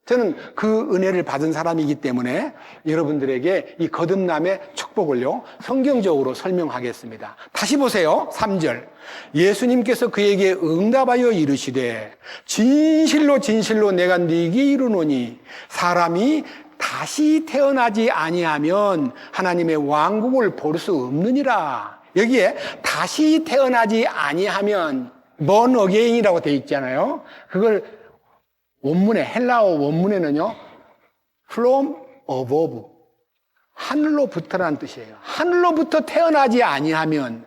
저는 그 은혜를 받은 사람이기 때문에 여러분들에게 이 거듭남의 축복을요, 성경적으로 설명하겠습니다. 다시 보세요. 3절. 예수님께서 그에게 응답하여 이르시되 진실로 진실로 내가 네게 이르노니 사람이 다시 태어나지 아니하면 하나님의 왕국을 볼 수 없느니라. 여기에 다시 태어나지 아니하면 born again이라고 되어 있잖아요. 그걸 원문에, 헬라어 원문에는요, from above, 하늘로부터라는 뜻이에요. 하늘로부터 태어나지 아니하면,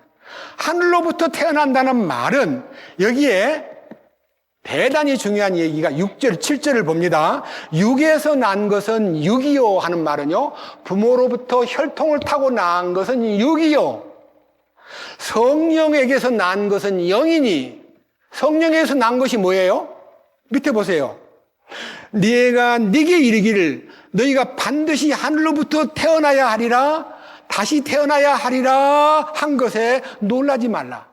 하늘로부터 태어난다는 말은 여기에 대단히 중요한 얘기가 6절, 7절을 봅니다. 육에서 난 것은 육이요 하는 말은요, 부모로부터 혈통을 타고 낳은 것은 육이요, 성령에게서 난 것은 영이니, 성령에게서 난 것이 뭐예요? 밑에 보세요. 네가 네게 이르기를 너희가 반드시 하늘로부터 태어나야 하리라, 다시 태어나야 하리라 한 것에 놀라지 말라.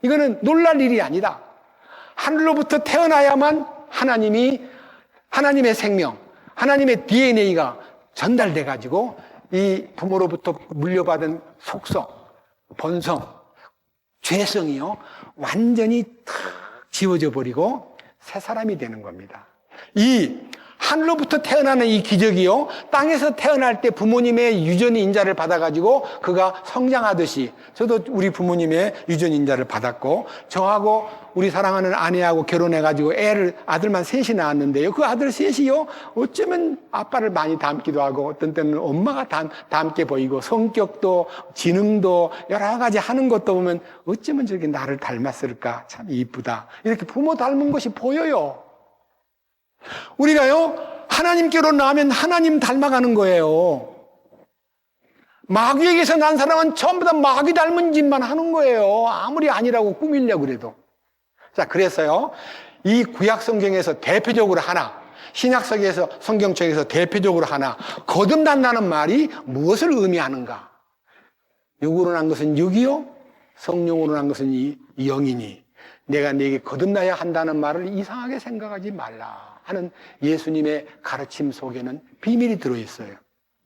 이거는 놀랄 일이 아니다. 하늘로부터 태어나야만 하나님의 생명, 하나님의 DNA가 전달돼 가지고 이 부모로부터 물려받은 속성, 본성, 죄성이요, 완전히 탁 지워져 버리고 새 사람이 되는 겁니다. 이 하늘로부터 태어나는 이 기적이요, 땅에서 태어날 때 부모님의 유전 인자를 받아가지고 그가 성장하듯이, 저도 우리 부모님의 유전 인자를 받았고, 저하고 우리 사랑하는 아내하고 결혼해가지고 아들만 셋이 낳았는데요, 그 아들 셋이요, 어쩌면 아빠를 많이 닮기도 하고 어떤 때는 엄마가 닮게 보이고, 성격도 지능도 여러 가지 하는 것도 보면 어쩌면 저게 나를 닮았을까, 참 이쁘다, 이렇게 부모 닮은 것이 보여요. 우리가요, 하나님께로 나오면 하나님 닮아가는 거예요. 마귀에게서 난 사람은 전부 다 마귀 닮은 짓만 하는 거예요. 아무리 아니라고 꾸미려고 그래도. 자, 그래서요, 이 구약 성경에서 대표적으로 하나, 신약성에서 성경책에서 대표적으로 하나, 거듭난다는 말이 무엇을 의미하는가? 육으로 난 것은 육이요, 성령으로 난 것은 이 영이니 내가 네게 거듭나야 한다는 말을 이상하게 생각하지 말라 하는 예수님의 가르침 속에는 비밀이 들어있어요.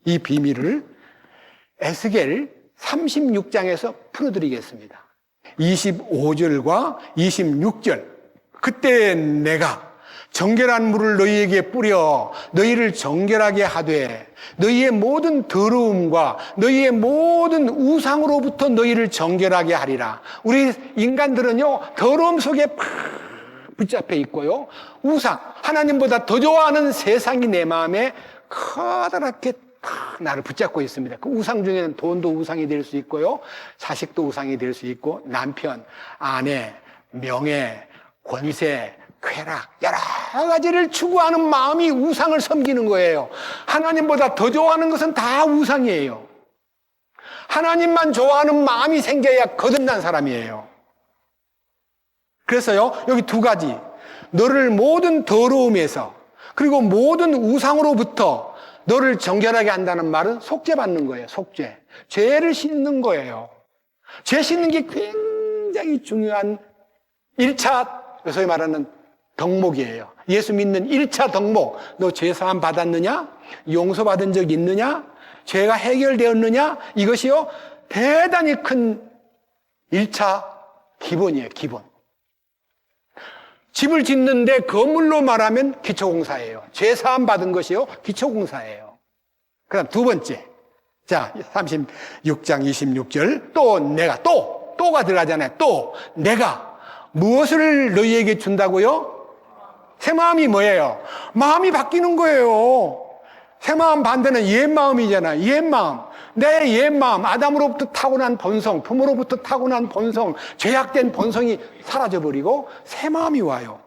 이 비밀을 에스겔 36장에서 풀어드리겠습니다. 25절과 26절. 그때 내가 정결한 물을 너희에게 뿌려 너희를 정결하게 하되 너희의 모든 더러움과 너희의 모든 우상으로부터 너희를 정결하게 하리라. 우리 인간들은요, 더러움 속에 팍 붙잡혀 있고요, 우상, 하나님보다 더 좋아하는 세상이 내 마음에 커다랗게 탁 나를 붙잡고 있습니다. 그 우상 중에는 돈도 우상이 될 수 있고요, 자식도 우상이 될 수 있고, 남편, 아내, 명예, 권세, 쾌락, 여러 가지를 추구하는 마음이 우상을 섬기는 거예요. 하나님보다 더 좋아하는 것은 다 우상이에요. 하나님만 좋아하는 마음이 생겨야 거듭난 사람이에요. 그래서요, 여기 두 가지. 너를 모든 더러움에서, 그리고 모든 우상으로부터 너를 정결하게 한다는 말은 속죄받는 거예요. 속죄. 죄를 씻는 거예요. 죄 씻는 게 굉장히 중요한 1차, 소위 말하는 덕목이에요. 예수 믿는 1차 덕목. 너 죄사함 받았느냐? 용서받은 적 있느냐? 죄가 해결되었느냐? 이것이요, 대단히 큰 1차 기본이에요. 기본. 집을 짓는데 건물로 말하면 기초공사예요. 죄사함 받은 것이요, 기초공사예요. 그 다음 두 번째. 자, 36장 26절. 또가 들어가잖아요. 또 내가 무엇을 너희에게 준다고요? 새 마음이 뭐예요? 마음이 바뀌는 거예요. 새 마음 반대는 옛 마음이잖아요. 옛 마음. 내 옛 마음, 아담으로부터 타고난 본성, 부모로부터 타고난 본성, 죄악된 본성이 사라져버리고 새 마음이 와요.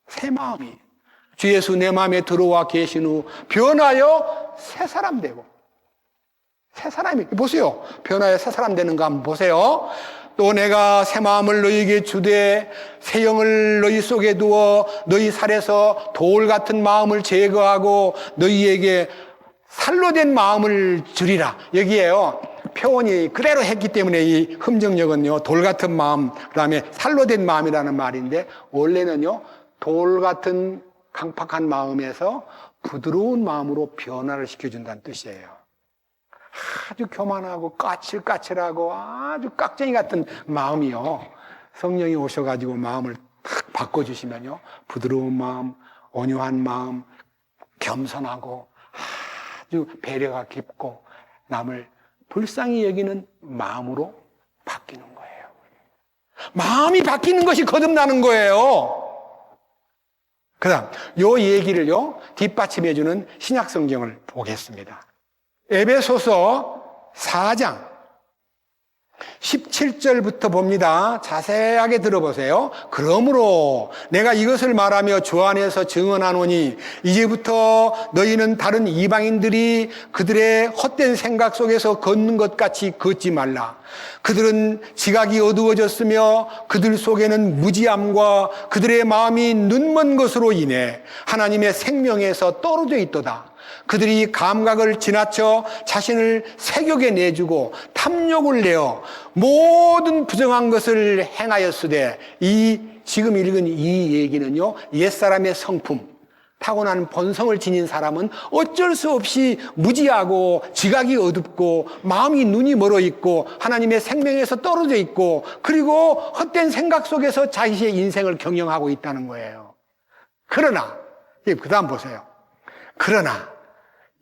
새 마음이. 주 예수 내 마음에 들어와 계신 후 변하여 새 사람 되고. 새 사람이, 보세요. 변하여 새 사람 되는 거 한번 보세요. 또 내가 새 마음을 너희에게 주되 새 영을 너희 속에 두어 너희 살에서 돌 같은 마음을 제거하고 너희에게 살로 된 마음을 주리라. 여기에요, 표현이 그대로 했기 때문에 이 흠정력은요, 돌 같은 마음, 그 다음에 살로 된 마음이라는 말인데, 원래는요, 돌 같은 강팍한 마음에서 부드러운 마음으로 변화를 시켜준다는 뜻이에요. 아주 교만하고 까칠까칠하고 아주 깍쟁이 같은 마음이요, 성령이 오셔가지고 마음을 탁 바꿔주시면요, 부드러운 마음, 온유한 마음, 겸손하고 아주 배려가 깊고 남을 불쌍히 여기는 마음으로 바뀌는 거예요. 마음이 바뀌는 것이 거듭나는 거예요. 그 다음 요 얘기를요 뒷받침해주는 신약성경을 보겠습니다. 에베소서 4장 17절부터 봅니다. 자세하게 들어보세요. 그러므로 내가 이것을 말하며 주 안에서 증언하노니 이제부터 너희는 다른 이방인들이 그들의 헛된 생각 속에서 걷는 것 같이 걷지 말라. 그들은 지각이 어두워졌으며 그들 속에는 무지함과 그들의 마음이 눈먼 것으로 인해 하나님의 생명에서 떨어져 있도다. 그들이 감각을 지나쳐 자신을 색욕에 내주고 탐욕을 내어 모든 부정한 것을 행하였으되, 지금 읽은 이 얘기는요, 옛사람의 성품, 타고난 본성을 지닌 사람은 어쩔 수 없이 무지하고 지각이 어둡고 마음이 눈이 멀어 있고 하나님의 생명에서 떨어져 있고 그리고 헛된 생각 속에서 자기의 인생을 경영하고 있다는 거예요. 그러나 그 다음 보세요. 그러나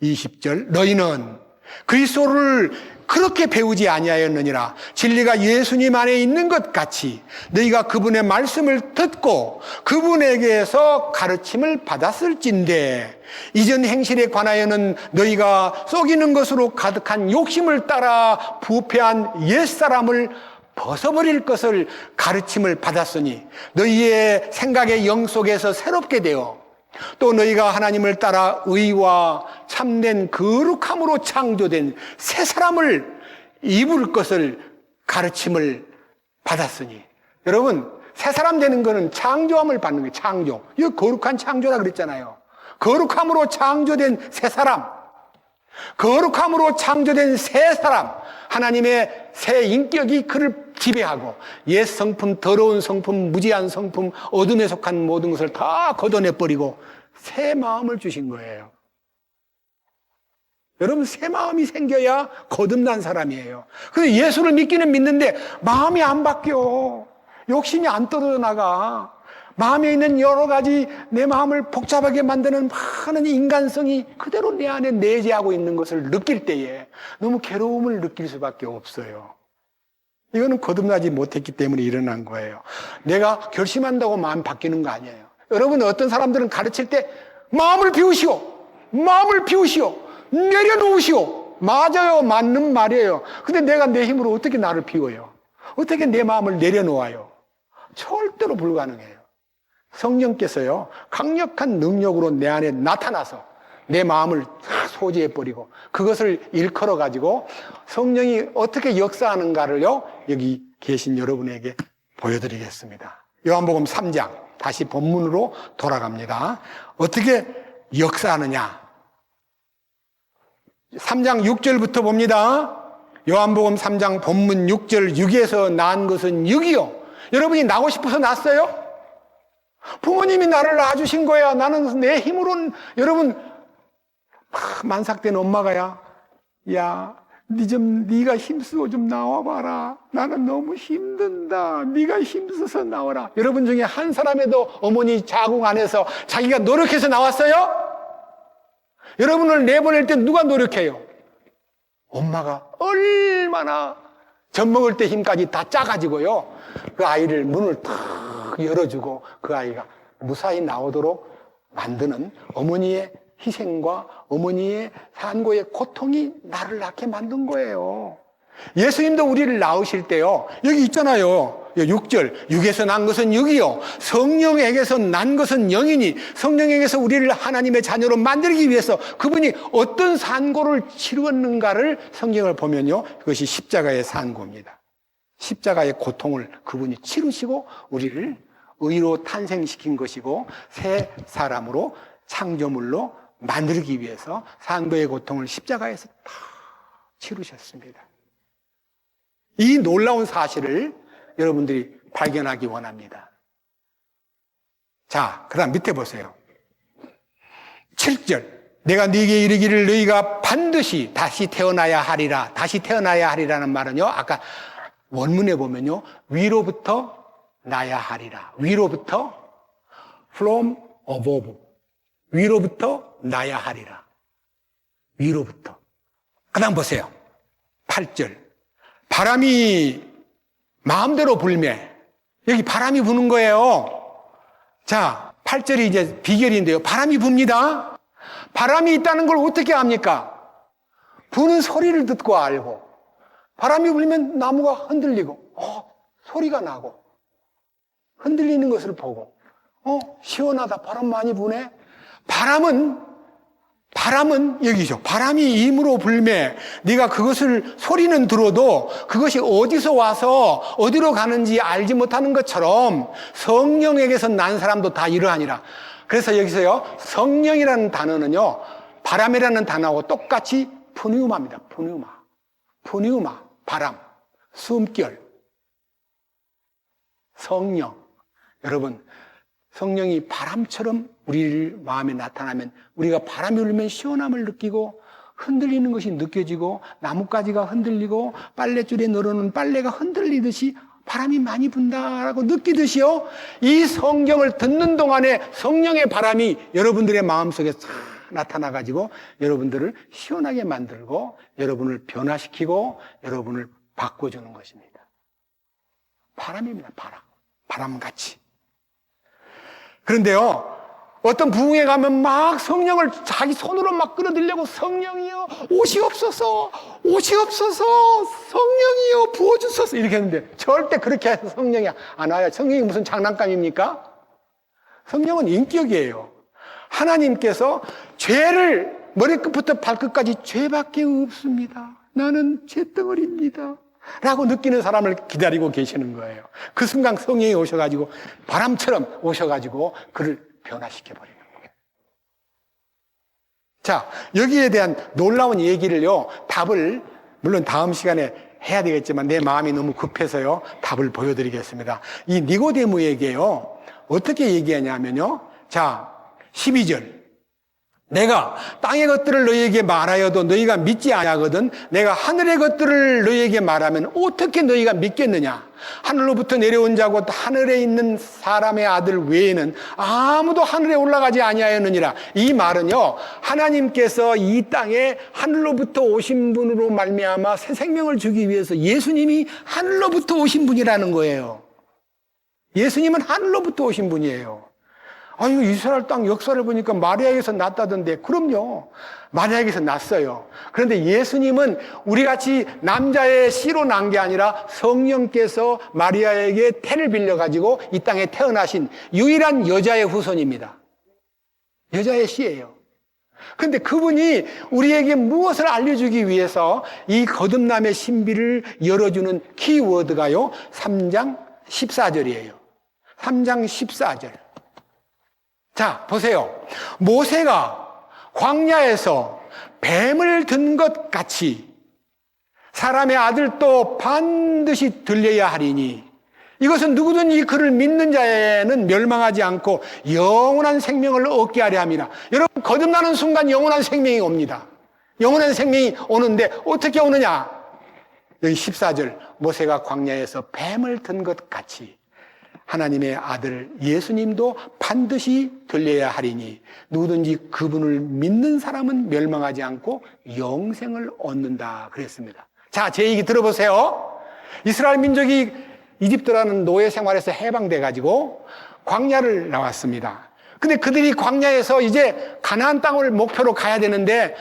20절 너희는 그리스도를 그렇게 배우지 아니하였느니라. 진리가 예수님 안에 있는 것 같이 너희가 그분의 말씀을 듣고 그분에게서 가르침을 받았을진데, 이전 행실에 관하여는 너희가 속이는 것으로 가득한 욕심을 따라 부패한 옛사람을 벗어버릴 것을 가르침을 받았으니 너희의 생각의 영 속에서 새롭게 되어 또 너희가 하나님을 따라 의와 참된 거룩함으로 창조된 새 사람을 입을 것을 가르침을 받았으니. 여러분, 새 사람 되는 거는 창조함을 받는 거예요. 창조. 이거 거룩한 창조라 그랬잖아요. 거룩함으로 창조된 새 사람, 거룩함으로 창조된 새 사람, 하나님의 새 인격이 그를 지배하고 옛 성품, 더러운 성품, 무지한 성품, 어둠에 속한 모든 것을 다 걷어내버리고 새 마음을 주신 거예요. 여러분, 새 마음이 생겨야 거듭난 사람이에요. 그래서 예수를 믿기는 믿는데 마음이 안 바뀌어. 욕심이 안 떨어져 나가. 마음에 있는 여러 가지 내 마음을 복잡하게 만드는 많은 인간성이 그대로 내 안에 내재하고 있는 것을 느낄 때에 너무 괴로움을 느낄 수밖에 없어요. 이거는 거듭나지 못했기 때문에 일어난 거예요. 내가 결심한다고 마음 바뀌는 거 아니에요. 여러분, 어떤 사람들은 가르칠 때 마음을 비우시오, 마음을 비우시오, 내려놓으시오. 맞아요, 맞는 말이에요. 근데 내가 내 힘으로 어떻게 나를 비워요? 어떻게 내 마음을 내려놓아요? 절대로 불가능해요. 성령께서요, 강력한 능력으로 내 안에 나타나서 내 마음을 소지해버리고 그것을 일컬어가지고 성령이 어떻게 역사하는가를요, 여기 계신 여러분에게 보여드리겠습니다. 요한복음 3장, 다시 본문으로 돌아갑니다. 어떻게 역사하느냐? 3장 6절부터 봅니다. 요한복음 3장 본문 6절, 육에서 난 것은 육이요. 여러분이 나고 싶어서 났어요? 부모님이 나를 낳아주신 거야. 나는 내 힘으로는. 여러분, 만삭된 엄마가야, 야, 네가 힘쓰고 좀 나와봐라. 나는 너무 힘든다. 네가 힘써서 나와라. 여러분 중에 한 사람에도 어머니 자궁 안에서 자기가 노력해서 나왔어요? 여러분을 내보낼 때 누가 노력해요? 엄마가 얼마나 젖 먹을 때 힘까지 다 짜가지고요, 그 아이를 문을 탁 열어주고 그 아이가 무사히 나오도록 만드는 어머니의 희생과 어머니의 산고의 고통이 나를 낳게 만든 거예요. 예수님도 우리를 낳으실 때요, 여기 있잖아요. 6절, 육에서 난 것은 육이요, 성령에게서 난 것은 영이니, 성령에게서 우리를 하나님의 자녀로 만들기 위해서 그분이 어떤 산고를 치루었는가를 성경을 보면요, 그것이 십자가의 산고입니다. 십자가의 고통을 그분이 치르시고 우리를 의로 탄생시킨 것이고 새 사람으로 창조물로 만들기 위해서 산고의 고통을 십자가에서 다 치르셨습니다. 이 놀라운 사실을 여러분들이 발견하기 원합니다. 자, 그 다음 밑에 보세요. 7절. 내가 네게 이르기를 너희가 반드시 다시 태어나야 하리라. 다시 태어나야 하리라는 말은요, 아까 원문에 보면요, 위로부터 나야 하리라. 위로부터, from above. 위로부터 나야 하리라. 위로부터. 그 다음 보세요. 8절. 바람이 마음대로 불매. 여기 바람이 부는 거예요. 자, 8절이 이제 비결인데요. 바람이 붑니다. 바람이 있다는 걸 어떻게 압니까? 부는 소리를 듣고 알고. 바람이 불면 나무가 흔들리고, 소리가 나고, 흔들리는 것을 보고, 시원하다. 바람 많이 부네. 바람은 여기죠. 바람이 임으로 불매. 네가 그것을 소리는 들어도 그것이 어디서 와서 어디로 가는지 알지 못하는 것처럼 성령에게서 난 사람도 다 이러하니라. 그래서 여기서요, 성령이라는 단어는요, 바람이라는 단어하고 똑같이 푸뉴마입니다. 푸뉴마, 바람, 숨결, 성령. 여러분, 성령이 바람처럼 우리 마음에 나타나면 우리가 바람이 불면 시원함을 느끼고 흔들리는 것이 느껴지고 나뭇가지가 흔들리고 빨랫줄에 늘어놓은 빨래가 흔들리듯이 바람이 많이 분다라고 느끼듯이요, 이 성경을 듣는 동안에 성령의 바람이 여러분들의 마음속에 싹 나타나가지고 여러분들을 시원하게 만들고 여러분을 변화시키고 여러분을 바꿔주는 것입니다. 바람입니다. 바람같이. 그런데요, 어떤 부흥회 가면 막 성령을 자기 손으로 막 끌어들려고, 성령이여 오시옵소서, 성령이여 부어주소서 이렇게 했는데 절대 그렇게 해서 성령이 안 와요. 성령이 무슨 장난감입니까? 성령은 인격이에요. 하나님께서 죄를 머리끝부터 발끝까지 죄밖에 없습니다. 나는 죄덩어리입니다 라고 느끼는 사람을 기다리고 계시는 거예요. 그 순간 성령이 오셔가지고 바람처럼 오셔가지고 그를 변화시켜버리는 거예요. 자, 여기에 대한 놀라운 얘기를요, 답을 물론 다음 시간에 해야 되겠지만 내 마음이 너무 급해서요, 답을 보여드리겠습니다. 이 니고데모에게요, 어떻게 얘기하냐면요, 자, 12절. 내가 땅의 것들을 너희에게 말하여도 너희가 믿지 아니하거든 내가 하늘의 것들을 너희에게 말하면 어떻게 너희가 믿겠느냐? 하늘로부터 내려온 자고 하늘에 있는 사람의 아들 외에는 아무도 하늘에 올라가지 아니하였느니라. 이 말은요, 하나님께서 이 땅에 하늘로부터 오신 분으로 말미암아 새 생명을 주기 위해서 예수님이 하늘로부터 오신 분이라는 거예요. 예수님은 하늘로부터 오신 분이에요. 아유, 이스라엘 땅 역사를 보니까 마리아에게서 났다던데. 그럼요, 마리아에게서 났어요. 그런데 예수님은 우리같이 남자의 씨로 난 게 아니라 성령께서 마리아에게 태를 빌려가지고 이 땅에 태어나신 유일한 여자의 후손입니다. 여자의 씨예요. 그런데 그분이 우리에게 무엇을 알려주기 위해서 이 거듭남의 신비를 열어주는 키워드가요, 3장 14절이에요. 3장 14절. 자, 보세요. 모세가 광야에서 뱀을 든 것 같이 사람의 아들도 반드시 들려야 하리니 이것은 누구든지 그를 믿는 자에는 멸망하지 않고 영원한 생명을 얻게 하려 함이라. 여러분, 거듭나는 순간 영원한 생명이 옵니다. 영원한 생명이 오는데 어떻게 오느냐? 여기 14절, 모세가 광야에서 뱀을 든 것 같이 하나님의 아들 예수님도 반드시 들려야 하리니 누구든지 그분을 믿는 사람은 멸망하지 않고 영생을 얻는다 그랬습니다. 자, 제 얘기 들어보세요. 이스라엘 민족이 이집트라는 노예 생활에서 해방돼 가지고 광야를 나왔습니다. 근데 그들이 광야에서 이제 가나안 땅을 목표로 가야 되는데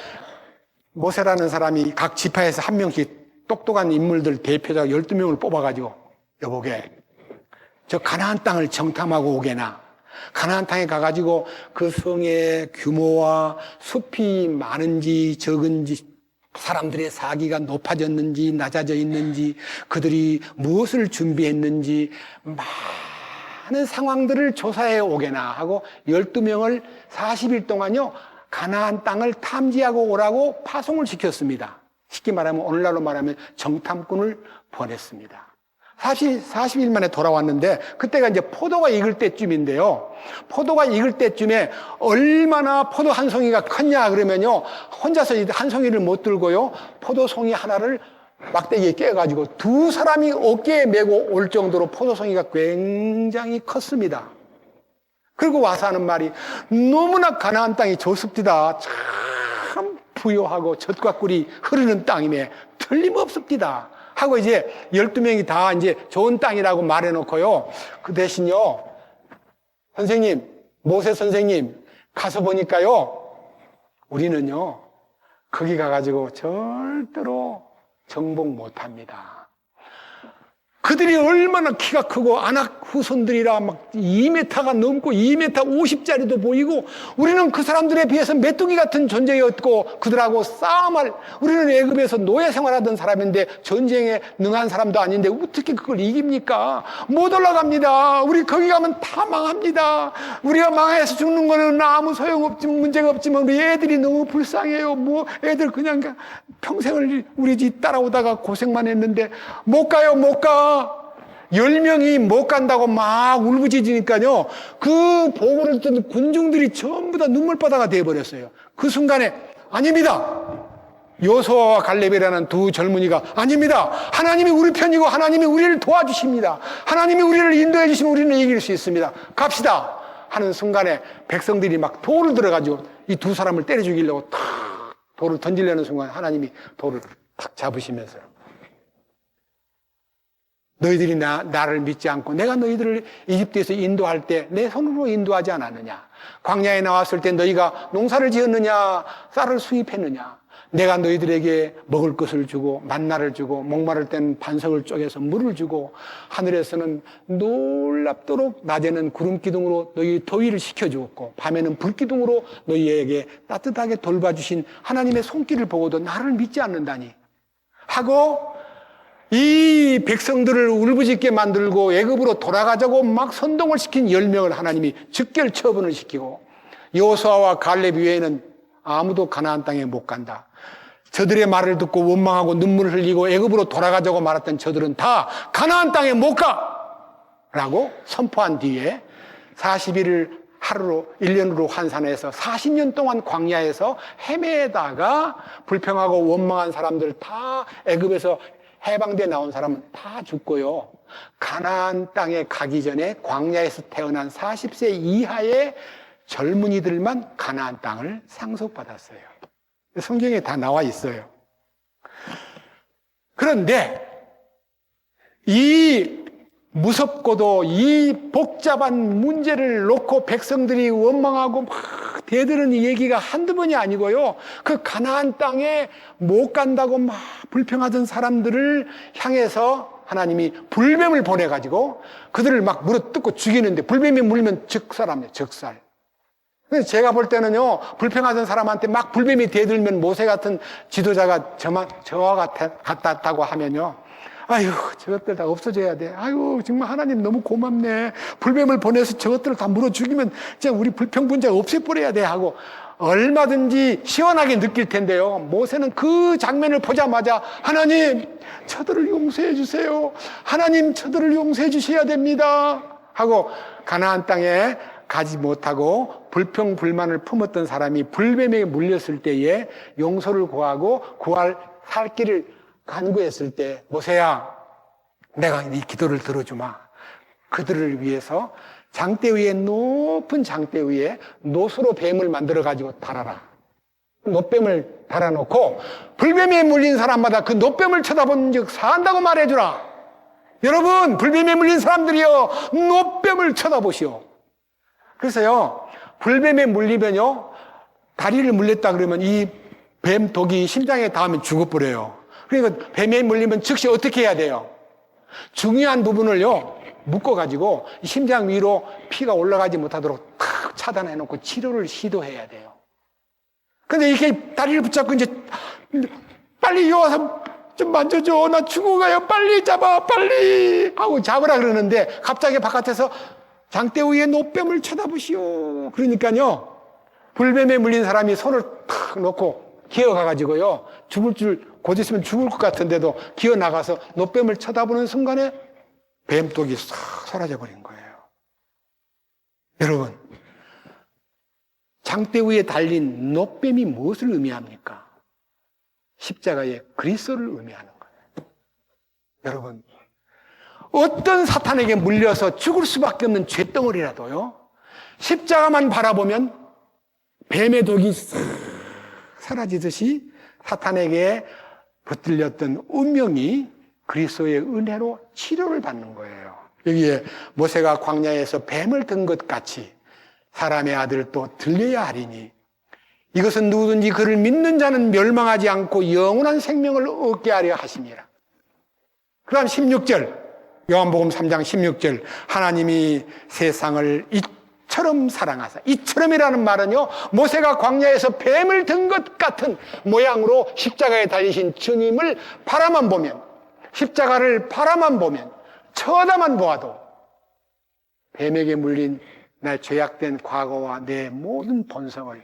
모세라는 사람이 각 지파에서 한 명씩 똑똑한 인물들 대표자 12명을 뽑아가지고 여보게 저 가나안 땅을 정탐하고 오게나. 가나안 땅에 가가지고 그 성의 규모와 숲이 많은지 적은지 사람들의 사기가 높아졌는지 낮아져 있는지 그들이 무엇을 준비했는지 많은 상황들을 조사해 오게나 하고 12명을 40일 동안요 가나안 땅을 탐지하고 오라고 파송을 시켰습니다. 쉽게 말하면 오늘날로 말하면 정탐꾼을 보냈습니다. 40일 만에 돌아왔는데 그때가 이제 포도가 익을 때쯤인데요. 포도가 익을 때쯤에 얼마나 포도 한 송이가 컸냐 그러면요. 혼자서 한 송이를 못 들고요. 포도송이 하나를 막대기에 깨가지고 두 사람이 어깨에 메고 올 정도로 포도송이가 굉장히 컸습니다. 그리고 와서 하는 말이 너무나 가나안 땅이 좋습니다. 참 부요하고 젖과 꿀이 흐르는 땅임에 틀림없습니다. 하고 이제 12명이 다 이제 좋은 땅이라고 말해놓고요. 그 대신요, 선생님, 모세 선생님, 가서 보니까요, 우리는요, 거기 가가지고 절대로 정복 못합니다. 그들이 얼마나 키가 크고 아낙 후손들이라 막 2m가 넘고 2m 50짜리도 보이고 우리는 그 사람들에 비해서 메뚜기 같은 존재였고 그들하고 싸움할 우리는 애굽에서 노예 생활하던 사람인데 전쟁에 능한 사람도 아닌데 어떻게 그걸 이깁니까? 못 올라갑니다. 우리 거기 가면 다 망합니다. 우리가 망해서 죽는 거는 아무 소용없지만 문제가 없지만 우리 애들이 너무 불쌍해요. 뭐 애들 그냥 평생을 우리 집 따라오다가 고생만 했는데 못 가요, 못 가. 10명이 못 간다고 막 울부짖으니까요. 그 보고를 듣는 군중들이 전부 다 눈물바다가 되어버렸어요. 그 순간에 아닙니다. 여호수아와 갈렙이라는 두 젊은이가 아닙니다. 하나님이 우리 편이고 하나님이 우리를 도와주십니다. 하나님이 우리를 인도해 주시면 우리는 이길 수 있습니다. 갑시다. 하는 순간에 백성들이 막 돌을 들어가지고 이 두 사람을 때려 죽이려고 탁 돌을 던지려는 순간 하나님이 돌을 탁 잡으시면서요. 너희들이 나를 믿지 않고 내가 너희들을 이집트에서 인도할 때 내 손으로 인도하지 않았느냐? 광야에 나왔을 때 너희가 농사를 지었느냐? 쌀을 수입했느냐? 내가 너희들에게 먹을 것을 주고 만나를 주고 목마를 땐 반석을 쪼개서 물을 주고 하늘에서는 놀랍도록 낮에는 구름 기둥으로 너희 더위를 식혀주었고 밤에는 불 기둥으로 너희에게 따뜻하게 돌봐주신 하나님의 손길을 보고도 나를 믿지 않는다니 하고 이 백성들을 울부짖게 만들고 애굽으로 돌아가자고 막 선동을 시킨 10명을 하나님이 즉결 처분을 시키고 여호수아와 갈렙 외에는 아무도 가나안 땅에 못 간다. 저들의 말을 듣고 원망하고 눈물을 흘리고 애굽으로 돌아가자고 말했던 저들은 다 가나안 땅에 못 가라고 선포한 뒤에 40일을 하루로 1년으로 환산해서 40년 동안 광야에서 헤매다가 불평하고 원망한 사람들 다 애굽에서 해방돼 나온 사람은 다 죽고요. 가나안 땅에 가기 전에 광야에서 태어난 40세 이하의 젊은이들만 가나안 땅을 상속받았어요. 성경에 다 나와 있어요. 그런데 이 무섭고도 이 복잡한 문제를 놓고 백성들이 원망하고 막 대드는 이 얘기가 한두 번이 아니고요. 그 가나안 땅에 못 간다고 막 불평하던 사람들을 향해서 하나님이 불뱀을 보내가지고 그들을 막 물어뜯고 죽이는데 불뱀이 물면 즉살합니다. 즉살. 그래서 제가 볼 때는요, 불평하던 사람한테 막 불뱀이 대들면 모세 같은 지도자가 저와 같았다고 하면요. 아유, 저것들 다 없어져야 돼. 아유, 정말 하나님 너무 고맙네. 불뱀을 보내서 저것들을 다 물어 죽이면 진짜 우리 불평 분자 없애버려야 돼 하고 얼마든지 시원하게 느낄 텐데요. 모세는 그 장면을 보자마자 하나님, 저들을 용서해 주세요. 하나님, 저들을 용서해 주셔야 됩니다. 하고 가나안 땅에 가지 못하고 불평불만을 품었던 사람이 불뱀에 물렸을 때에 용서를 구하고 살 길을 간구했을 때 모세야 내가 네 기도를 들어주마. 그들을 위해서 장대 위에 높은 장대 위에 노수로 뱀을 만들어 가지고 달아라. 노뱀을 달아놓고 불뱀에 물린 사람마다 그 노뱀을 쳐다본 즉 산다고 말해주라. 여러분 불뱀에 물린 사람들이요 노뱀을 쳐다보시오. 그래서요 불뱀에 물리면요 다리를 물렸다 그러면 이 뱀 독이 심장에 닿으면 죽어버려요. 그러니까 뱀에 물리면 즉시 어떻게 해야 돼요? 중요한 부분을요 묶어가지고 심장 위로 피가 올라가지 못하도록 탁 차단해놓고 치료를 시도해야 돼요. 근데 이렇게 다리를 붙잡고 이제 빨리 와서 좀 만져줘. 나 죽어가요. 빨리 잡아. 빨리 하고 잡으라 그러는데 갑자기 바깥에서 장대 위에 노뱀을 쳐다보시오. 그러니까요 불뱀에 물린 사람이 손을 탁 놓고 기어가가지고요 죽을 줄 곧 있으면 죽을 것 같은데도 기어나가서 노뱀을 쳐다보는 순간에 뱀독이 싹 사라져 버린 거예요. 여러분, 장대 위에 달린 노뱀이 무엇을 의미합니까? 십자가의 그리스도를 의미하는 거예요. 여러분, 어떤 사탄에게 물려서 죽을 수밖에 없는 죄덩어리라도요, 십자가만 바라보면 뱀의 독이 싹 사라지듯이 사탄에게 붙들렸던 운명이 그리스도의 은혜로 치료를 받는 거예요. 여기에 모세가 광야에서 뱀을 든 것 같이 사람의 아들도 들려야 하리니 이것은 누구든지 그를 믿는 자는 멸망하지 않고 영원한 생명을 얻게 하려 하심이라. 그 다음 16절, 요한복음 3장 16절, 하나님이 세상을 이처럼 사랑하사. 이처럼이라는 말은요, 모세가 광야에서 뱀을 든 것 같은 모양으로 십자가에 달리신 주님을 바라만 보면, 십자가를 바라만 보면, 쳐다만 보아도 뱀에게 물린 나의 죄악된 과거와 내 모든 본성을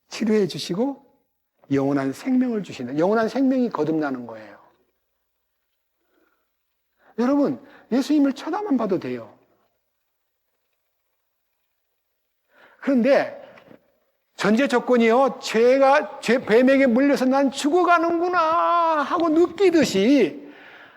치료해 주시고 영원한 생명을 주신다. 영원한 생명이 거듭나는 거예요. 여러분, 예수님을 쳐다만 봐도 돼요. 그런데 전제 조건이요, 뱀에게 물려서 난 죽어가는구나 하고 느끼듯이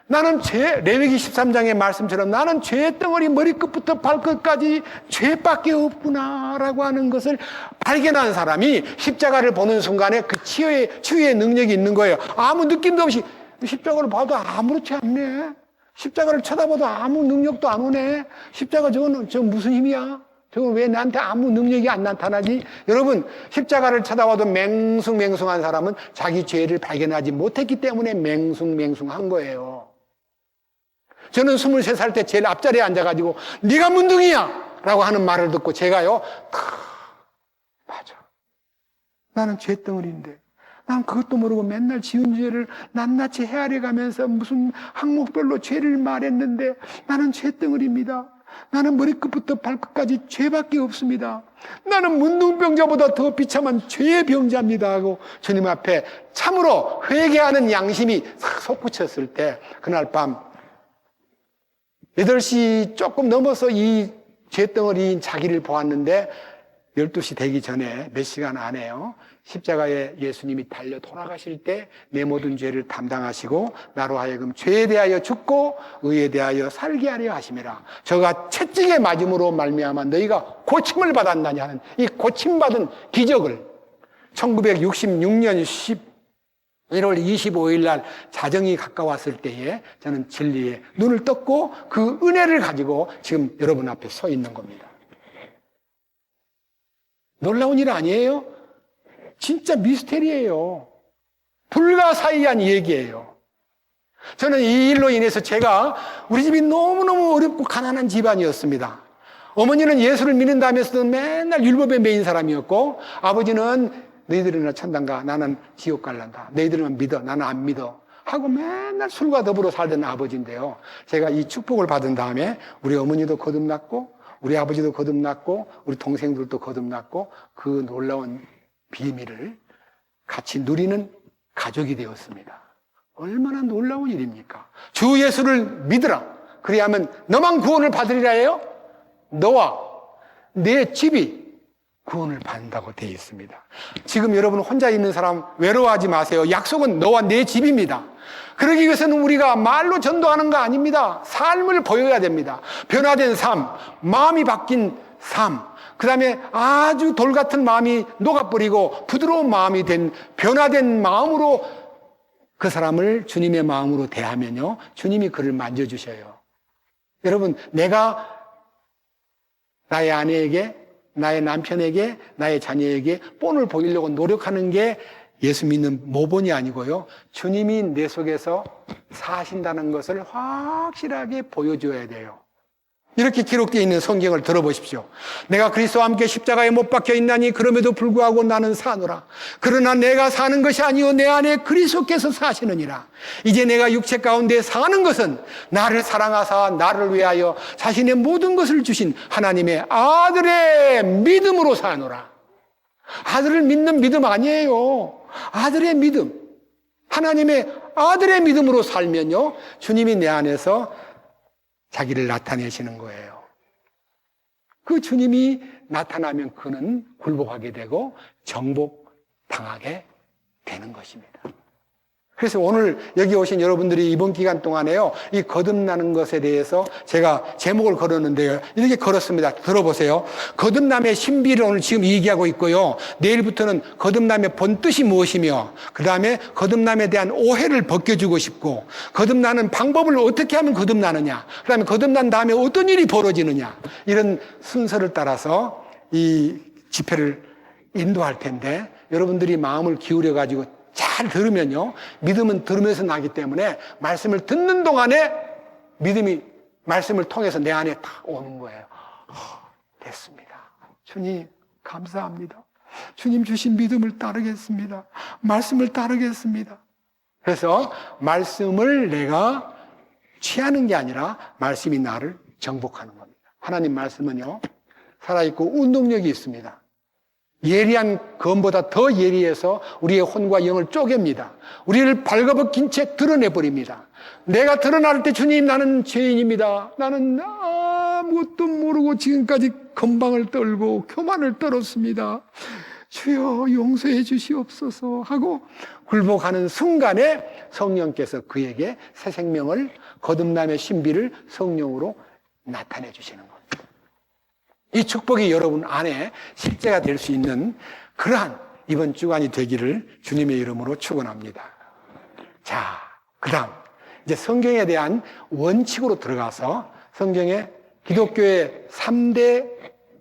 나는 레위기 13장의 말씀처럼 나는 죄의 덩어리 머리끝부터 발끝까지 죄밖에 없구나라고 하는 것을 발견한 사람이 십자가를 보는 순간에 그 치유의 능력이 있는 거예요. 아무 느낌도 없이 십자가를 봐도 아무렇지 않네. 십자가를 쳐다봐도 아무 능력도 안 오네. 십자가 저 무슨 힘이야? 저건 왜 나한테 아무 능력이 안 나타나지? 여러분, 십자가를 쳐다봐도 맹숭맹숭한 사람은 자기 죄를 발견하지 못했기 때문에 맹숭맹숭한 거예요. 저는 23살 때 제일 앞자리에 앉아가지고 네가 문둥이야! 라고 하는 말을 듣고 제가요, 맞아. 나는 죄덩어리인데 난 그것도 모르고 맨날 지은 죄를 낱낱이 헤아려 가면서 무슨 항목별로 죄를 말했는데 나는 죄덩어리입니다. 나는 머리끝부터 발끝까지 죄밖에 없습니다. 나는 문둥병자보다 더 비참한 죄의 병자입니다 하고 주님 앞에 참으로 회개하는 양심이 싹 솟구쳤을 때 그날 밤 8시 조금 넘어서 이 죄덩어리인 자기를 보았는데 12시 되기 전에 몇 시간 안에요. 십자가에 예수님이 달려 돌아가실 때 내 모든 죄를 담당하시고 나로 하여금 죄에 대하여 죽고 의에 대하여 살게 하려 하심이라. 저가 채찍에 맞음으로 말미암아 너희가 고침을 받았나니 하는 이 고침받은 기적을 1966년 1월 25일 날 자정이 가까웠을 때에 저는 진리에 눈을 떴고 그 은혜를 가지고 지금 여러분 앞에 서 있는 겁니다. 놀라운 일 아니에요? 진짜 미스테리예요. 불가사의한 얘기예요. 저는 이 일로 인해서 우리 집이 너무너무 어렵고 가난한 집안이었습니다. 어머니는 예수를 믿는다면서도 맨날 율법에 매인 사람이었고 아버지는 너희들이나 천당가 나는 지옥 갈란다. 너희들은 믿어 나는 안 믿어 하고 맨날 술과 더불어 살던 아버지인데요. 제가 이 축복을 받은 다음에 우리 어머니도 거듭났고 우리 아버지도 거듭났고 우리 동생들도 거듭났고 그 놀라운 비밀을 같이 누리는 가족이 되었습니다. 얼마나 놀라운 일입니까? 주 예수를 믿으라. 그리하면 너만 구원을 받으리라 해요. 너와 내 집이 구원을 받는다고 되어 있습니다. 지금 여러분 혼자 있는 사람 외로워하지 마세요. 약속은 너와 내 집입니다. 그러기 위해서는 우리가 말로 전도하는 거 아닙니다. 삶을 보여야 됩니다. 변화된 삶, 마음이 바뀐 삶, 그 다음에 아주 돌 같은 마음이 녹아버리고 부드러운 마음이 된 변화된 마음으로 그 사람을 주님의 마음으로 대하면요, 주님이 그를 만져주셔요. 여러분, 내가 나의 아내에게, 나의 남편에게, 나의 자녀에게 본을 보이려고 노력하는 게 예수 믿는 모본이 아니고요, 주님이 내 속에서 사신다는 것을 확실하게 보여줘야 돼요. 이렇게 기록되어 있는 성경을 들어보십시오. 내가 그리스도와 함께 십자가에 못 박혀 있나니 그럼에도 불구하고 나는 사노라. 그러나 내가 사는 것이 아니요 내 안에 그리스도께서 사시느니라. 이제 내가 육체 가운데 사는 것은 나를 사랑하사 나를 위하여 자신의 모든 것을 주신 하나님의 아들의 믿음으로 사노라. 아들을 믿는 믿음 아니에요. 아들의 믿음. 하나님의 아들의 믿음으로 살면요, 주님이 내 안에서 자기를 나타내시는 거예요. 그 주님이 나타나면 그는 굴복하게 되고 정복당하게 되는 것입니다. 그래서 오늘 여기 오신 여러분들이 이번 기간 동안에요, 이 거듭나는 것에 대해서 제가 제목을 걸었는데요. 이렇게 걸었습니다. 들어보세요. 거듭남의 신비를 오늘 지금 얘기하고 있고요. 내일부터는 거듭남의 본뜻이 무엇이며, 그 다음에 거듭남에 대한 오해를 벗겨주고 싶고, 거듭나는 방법을 어떻게 하면 거듭나느냐, 그 다음에 거듭난 다음에 어떤 일이 벌어지느냐, 이런 순서를 따라서 이 집회를 인도할 텐데, 여러분들이 마음을 기울여가지고 잘 들으면요, 믿음은 들으면서 나기 때문에 말씀을 듣는 동안에 믿음이 말씀을 통해서 내 안에 다 오는 거예요. 됐습니다. 주님 감사합니다. 주님 주신 믿음을 따르겠습니다. 말씀을 따르겠습니다. 그래서 말씀을 내가 취하는 게 아니라 말씀이 나를 정복하는 겁니다. 하나님 말씀은요, 살아있고 운동력이 있습니다. 예리한 검보다 더 예리해서 우리의 혼과 영을 쪼갭니다. 우리를 발가벗긴 채 드러내버립니다. 내가 드러날 때 주님 나는 죄인입니다. 나는 아무것도 모르고 지금까지 건방을 떨고 교만을 떨었습니다. 주여 용서해 주시옵소서 하고 굴복하는 순간에 성령께서 그에게 새 생명을, 거듭남의 신비를 성령으로 나타내 주시는 겁니다. 이 축복이 여러분 안에 실제가 될 수 있는 그러한 이번 주간이 되기를 주님의 이름으로 축원합니다. 자, 그 다음 이제 성경에 대한 원칙으로 들어가서 성경의 기독교의 3대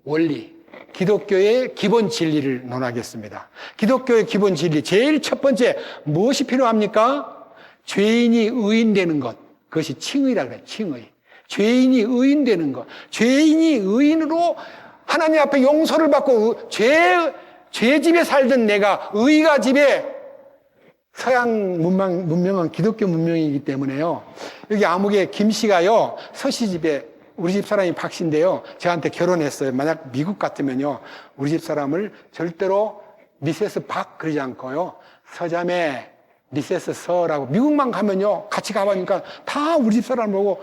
원리, 기독교의 기본 진리를 논하겠습니다. 기독교의 기본 진리, 제일 첫 번째 무엇이 필요합니까? 죄인이 의인되는 것, 그것이 칭의라고 해요. 칭의. 죄인이 의인되는 것, 죄인이 의인으로 하나님 앞에 용서를 받고 죄 집에 살던 내가 의가 집에, 서양 문명은 기독교 문명이기 때문에요. 여기 아무개 김 씨가요, 서씨 집에, 우리 집 사람이 박 씨인데요, 저한테 결혼했어요. 만약 미국 같으면요, 우리 집 사람을 절대로 미세스 박 그러지 않고요, 서자매, 미세스 서라고, 미국만 가면요, 같이 가보니까 다 우리 집 사람 보고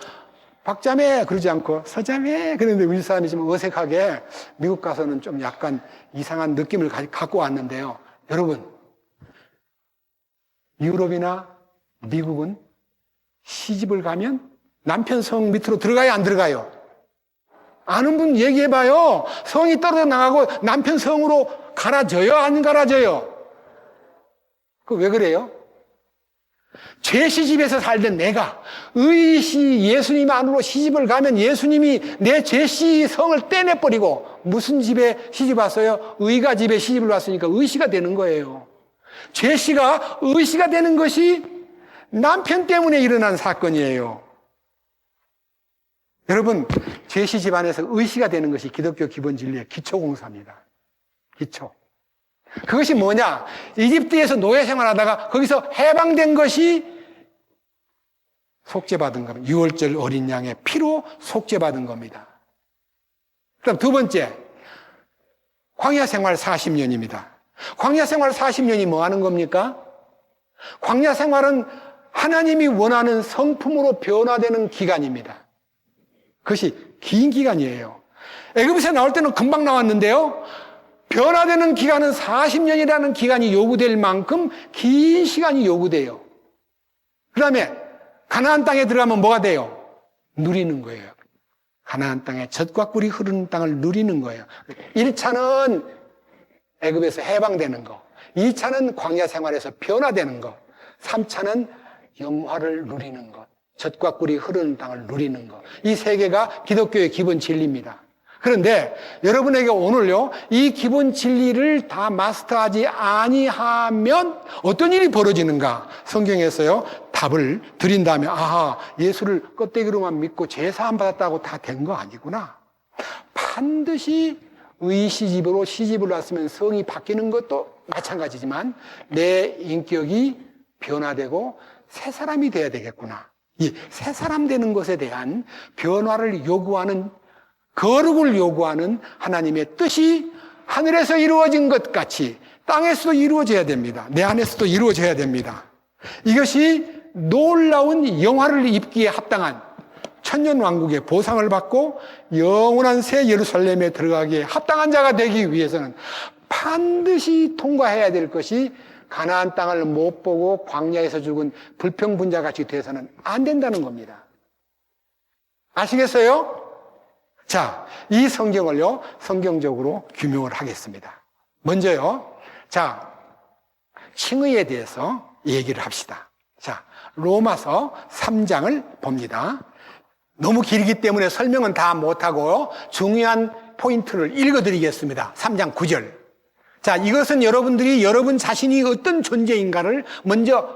박자매 그러지 않고 서자매 그런데 우리 사람이 좀 어색하게 미국 가서는 좀 약간 이상한 느낌을 갖고 왔는데요. 여러분, 유럽이나 미국은 시집을 가면 남편 성 밑으로 들어가요, 안 들어가요? 아는 분 얘기해봐요. 성이 떨어져 나가고 남편 성으로 갈아져요, 안 갈아져요? 그 왜 그래요? 죄 시집에서 살던 내가 의시 예수님 안으로 시집을 가면 예수님이 내 죄시 성을 떼내버리고, 무슨 집에 시집 왔어요? 의가 집에 시집을 왔으니까 의시가 되는 거예요. 죄시가 의시가 되는 것이 남편 때문에 일어난 사건이에요. 여러분, 죄시 집안에서 의시가 되는 것이 기독교 기본 진리의 기초공사입니다. 기초. 그것이 뭐냐? 이집트에서 노예 생활하다가 거기서 해방된 것이 속죄받은 겁니다. 유월절 어린 양의 피로 속죄받은 겁니다. 그다음 두 번째, 광야 생활 40년입니다. 광야 생활 40년이 뭐 하는 겁니까? 광야 생활은 하나님이 원하는 성품으로 변화되는 기간입니다. 그것이 긴 기간이에요. 애굽에서 나올 때는 금방 나왔는데요, 변화되는 기간은 40년이라는 기간이 요구될 만큼 긴 시간이 요구돼요. 그 다음에 가나안 땅에 들어가면 뭐가 돼요? 누리는 거예요. 가나안 땅에 젖과 꿀이 흐르는 땅을 누리는 거예요. 1차는 애굽에서 해방되는 거, 2차는 광야 생활에서 변화되는 거, 3차는 영화를 누리는 것, 젖과 꿀이 흐르는 땅을 누리는 것. 이 세 개가 기독교의 기본 진리입니다. 그런데 여러분에게 오늘요, 이 기본 진리를 다 마스터하지 아니하면 어떤 일이 벌어지는가? 성경에서요, 답을 드린 다음에, 아하, 예수를 껍데기로만 믿고 제사함 받았다고 다 된 거 아니구나. 반드시 의시집으로 시집을 왔으면 성이 바뀌는 것도 마찬가지지만 내 인격이 변화되고 새 사람이 돼야 되겠구나. 이 새 사람 되는 것에 대한 변화를 요구하는, 거룩을 요구하는 하나님의 뜻이 하늘에서 이루어진 것 같이 땅에서도 이루어져야 됩니다. 내 안에서도 이루어져야 됩니다. 이것이 놀라운 영화를 입기에 합당한 천년왕국의 보상을 받고 영원한 새 예루살렘에 들어가기에 합당한 자가 되기 위해서는 반드시 통과해야 될 것이 가나안 땅을 못 보고 광야에서 죽은 불평분자같이 돼서는 안 된다는 겁니다. 아시겠어요? 자, 이 성경을요, 성경적으로 규명을 하겠습니다. 먼저요, 자, 칭의에 대해서 얘기를 합시다. 자, 로마서 3장을 봅니다. 너무 길기 때문에 설명은 다 못하고 중요한 포인트를 읽어드리겠습니다. 3장 9절. 자, 이것은 여러분들이 여러분 자신이 어떤 존재인가를 먼저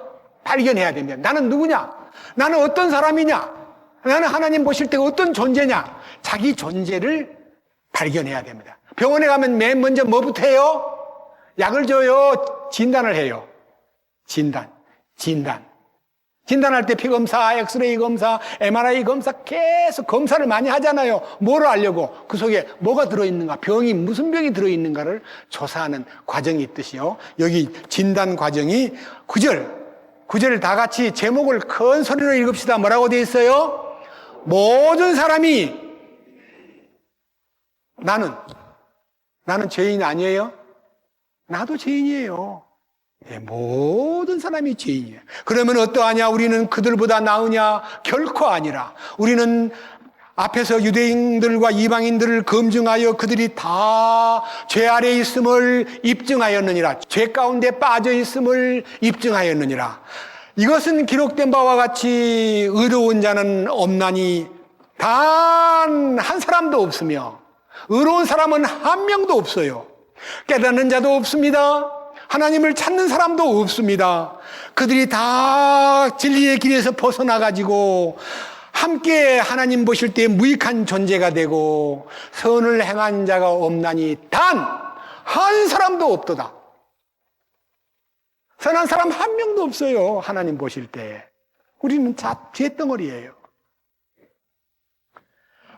발견해야 됩니다. 나는 누구냐? 나는 어떤 사람이냐? 나는 하나님 보실 때 어떤 존재냐? 자기 존재를 발견해야 됩니다. 병원에 가면 맨 먼저 뭐부터 해요? 약을 줘요? 진단을 해요? 진단할 때 피검사, 엑스레이 검사, MRI 검사 계속 검사를 많이 하잖아요. 뭐를 알려고? 그 속에 뭐가 들어있는가? 병이 무슨 병이 들어있는가를 조사하는 과정이 있듯이요. 여기 진단 과정이 9절 다 같이 제목을 큰 소리로 읽읍시다. 뭐라고 되어 있어요? 모든 사람이 나는 죄인 아니에요? 나도 죄인이에요. 네, 모든 사람이 죄인이에요. 그러면 어떠하냐? 우리는 그들보다 나으냐? 결코 아니라. 우리는 앞에서 유대인들과 이방인들을 검증하여 그들이 다 죄 아래 있음을 입증하였느니라. 죄 가운데 빠져 있음을 입증하였느니라. 이것은 기록된 바와 같이 의로운 자는 없나니 단 한 사람도 없으며 의로운 사람은 한 명도 없어요. 깨닫는 자도 없습니다. 하나님을 찾는 사람도 없습니다. 그들이 다 진리의 길에서 벗어나가지고 함께 하나님 보실 때 무익한 존재가 되고 선을 행한 자가 없나니 단 한 사람도 없도다. 선한 사람 한 명도 없어요. 하나님 보실 때. 우리는 죄덩어리예요.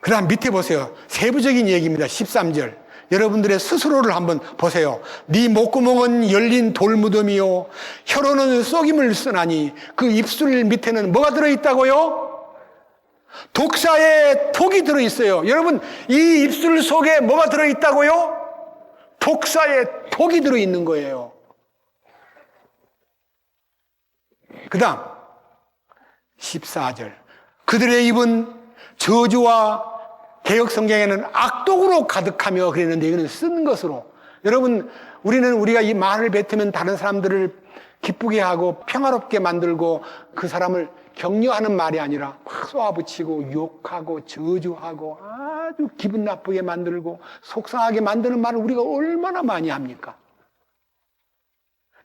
그 다음 밑에 보세요. 세부적인 얘기입니다. 13절. 여러분들의 스스로를 한번 보세요. 네 목구멍은 열린 돌무덤이요 혀로는 쏘김을 쓰나니 그 입술 밑에는 뭐가 들어있다고요? 독사의 독이 들어있어요. 여러분, 이 입술 속에 뭐가 들어있다고요? 독사의 독이 들어있는 거예요. 그 다음 14절. 그들의 입은 저주와 개혁성경에는 악독으로 가득하며 그랬는데 이거는 쓴 것으로. 여러분, 우리가 이 말을 뱉으면 다른 사람들을 기쁘게 하고 평화롭게 만들고 그 사람을 격려하는 말이 아니라 막 쏘아붙이고 욕하고 저주하고 아주 기분 나쁘게 만들고 속상하게 만드는 말을 우리가 얼마나 많이 합니까?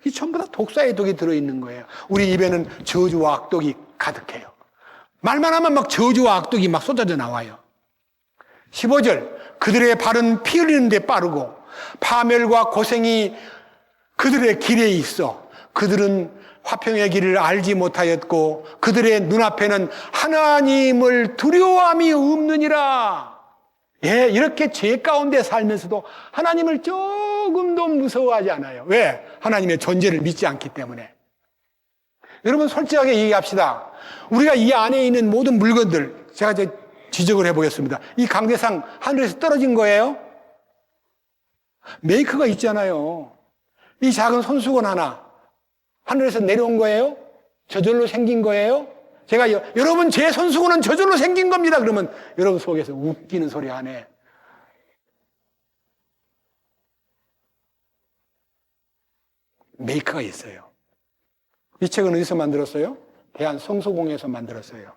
이 전부 다 독사의 독이 들어있는 거예요. 우리 입에는 저주와 악독이 가득해요. 말만 하면 막 저주와 악독이 막 쏟아져 나와요. 15절. 그들의 발은 피 흘리는 데 빠르고 파멸과 고생이 그들의 길에 있어. 그들은 화평의 길을 알지 못하였고 그들의 눈앞에는 하나님을 두려워함이 없느니라. 예, 이렇게 죄 가운데 살면서도 하나님을 조금도 무서워하지 않아요. 왜? 하나님의 존재를 믿지 않기 때문에. 여러분, 솔직하게 얘기합시다. 우리가 이 안에 있는 모든 물건들, 제가 이제 지적을 해보겠습니다. 이 강대상 하늘에서 떨어진 거예요? 메이커가 있잖아요. 이 작은 손수건 하나 하늘에서 내려온 거예요? 저절로 생긴 거예요? 제가 여러분 제 손수건은 저절로 생긴 겁니다. 그러면 여러분 속에서 웃기는 소리 하네. 메이커가 있어요. 이 책은 어디서 만들었어요? 대한성소공에서 만들었어요.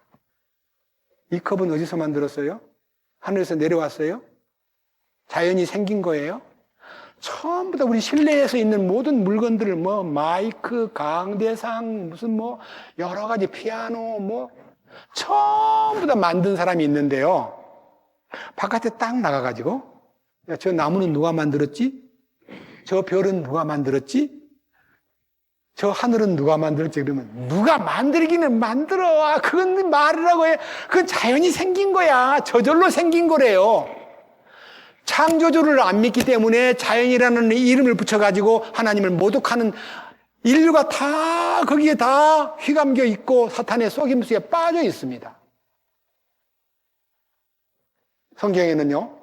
이 컵은 어디서 만들었어요? 하늘에서 내려왔어요? 자연이 생긴 거예요? 전부 다 우리 실내에서 있는 모든 물건들을 마이크, 강대상, 무슨 여러 가지 피아노 전부 다 만든 사람이 있는데요. 바깥에 딱 나가가지고 야, 저 나무는 누가 만들었지? 저 별은 누가 만들었지? 저 하늘은 누가 만들었지? 그러면 누가 만들기는 만들어. 그건 말이라고 해. 그건 자연이 생긴 거야. 저절로 생긴 거래요. 창조주를 안 믿기 때문에 자연이라는 이름을 붙여가지고 하나님을 모독하는 인류가 다 거기에 다 휘감겨 있고 사탄의 속임수에 빠져 있습니다. 성경에는요,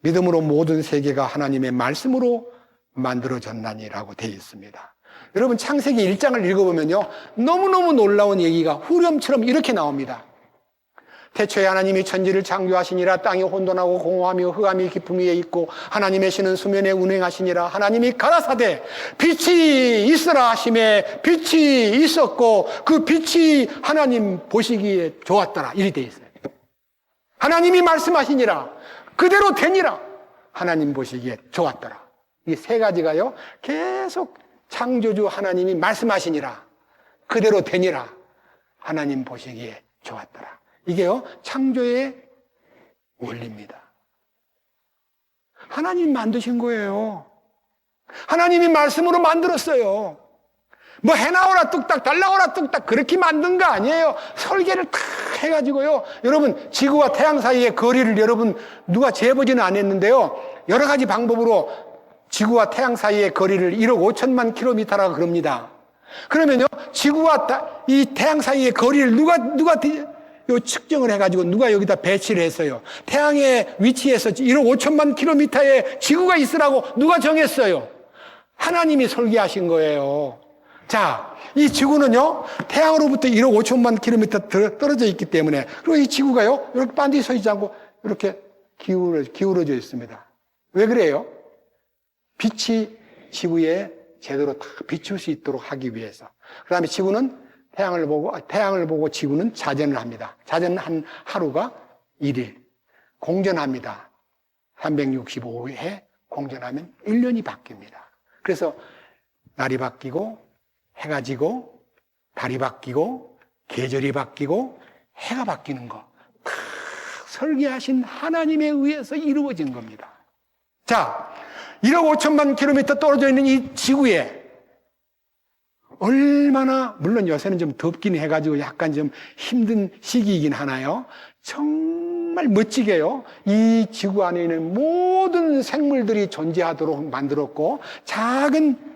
믿음으로 모든 세계가 하나님의 말씀으로 만들어졌나니라고 되어 있습니다. 여러분, 창세기 1장을 읽어보면요, 너무너무 놀라운 얘기가 후렴처럼 이렇게 나옵니다. 태초에 하나님이 천지를 창조하시니라. 땅이 혼돈하고 공허하며 흑암이 깊음 위에 있고 하나님의 신은 수면에 운행하시니라. 하나님이 가라사대 빛이 있으라 하심에 빛이 있었고 그 빛이 하나님 보시기에 좋았더라. 이리 되어 있어요. 하나님이 말씀하시니라. 그대로 되니라. 하나님 보시기에 좋았더라. 이 세 가지가요, 계속 창조주 하나님이 말씀하시니라. 그대로 되니라. 하나님 보시기에 좋았더라. 이게요, 창조의 원리입니다. 하나님 만드신 거예요. 하나님이 말씀으로 만들었어요. 뭐 해나오라 뚝딱 달라오라 뚝딱 그렇게 만든 거 아니에요. 설계를 탁 해가지고요. 여러분, 지구와 태양 사이의 거리를 여러분 누가 재보지는 않았는데요, 여러 가지 방법으로 지구와 태양 사이의 거리를 1억 5천만 킬로미터라고 그럽니다. 그러면요, 지구와 이 태양 사이의 거리를 누가 요 측정을 해가지고 누가 여기다 배치를 했어요. 태양의 위치에서 1억 5천만 킬로미터의 지구가 있으라고 누가 정했어요? 하나님이 설계하신 거예요. 자, 이 지구는요, 태양으로부터 1억 5천만 킬로미터 떨어져 있기 때문에, 그리고 이 지구가요, 이렇게 반드시 서 있지 않고 이렇게 기울어져 있습니다. 왜 그래요? 빛이 지구에 제대로 다 비출 수 있도록 하기 위해서. 그 다음에 지구는 태양을 보고 지구는 자전을 합니다. 자전은 한 하루가 1일. 공전합니다. 365회 공전하면 1년이 바뀝니다. 그래서 날이 바뀌고, 해가 지고, 달이 바뀌고, 계절이 바뀌고, 해가 바뀌는 거. 다 설계하신 하나님에 의해서 이루어진 겁니다. 자, 1억 5천만 킬로미터 떨어져 있는 이 지구에 얼마나, 물론 요새는 좀 덥긴 해가지고 약간 좀 힘든 시기이긴 하나요. 정말 멋지게요, 이 지구 안에 있는 모든 생물들이 존재하도록 만들었고, 작은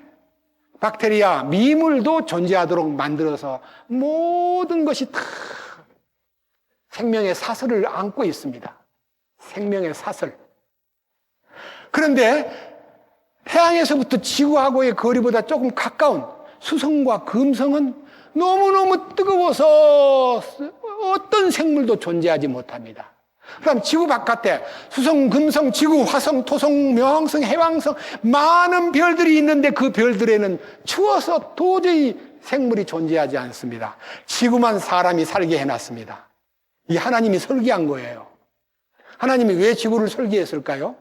박테리아, 미물도 존재하도록 만들어서 모든 것이 다 생명의 사슬을 안고 있습니다. 생명의 사슬. 그런데 태양에서부터 지구하고의 거리보다 조금 가까운 수성과 금성은 너무너무 뜨거워서 어떤 생물도 존재하지 못합니다. 그럼 지구 바깥에 수성, 금성, 지구, 화성, 토성, 명왕성, 해왕성 많은 별들이 있는데 그 별들에는 추워서 도저히 생물이 존재하지 않습니다. 지구만 사람이 살게 해놨습니다. 이 하나님이 설계한 거예요. 하나님이 왜 지구를 설계했을까요?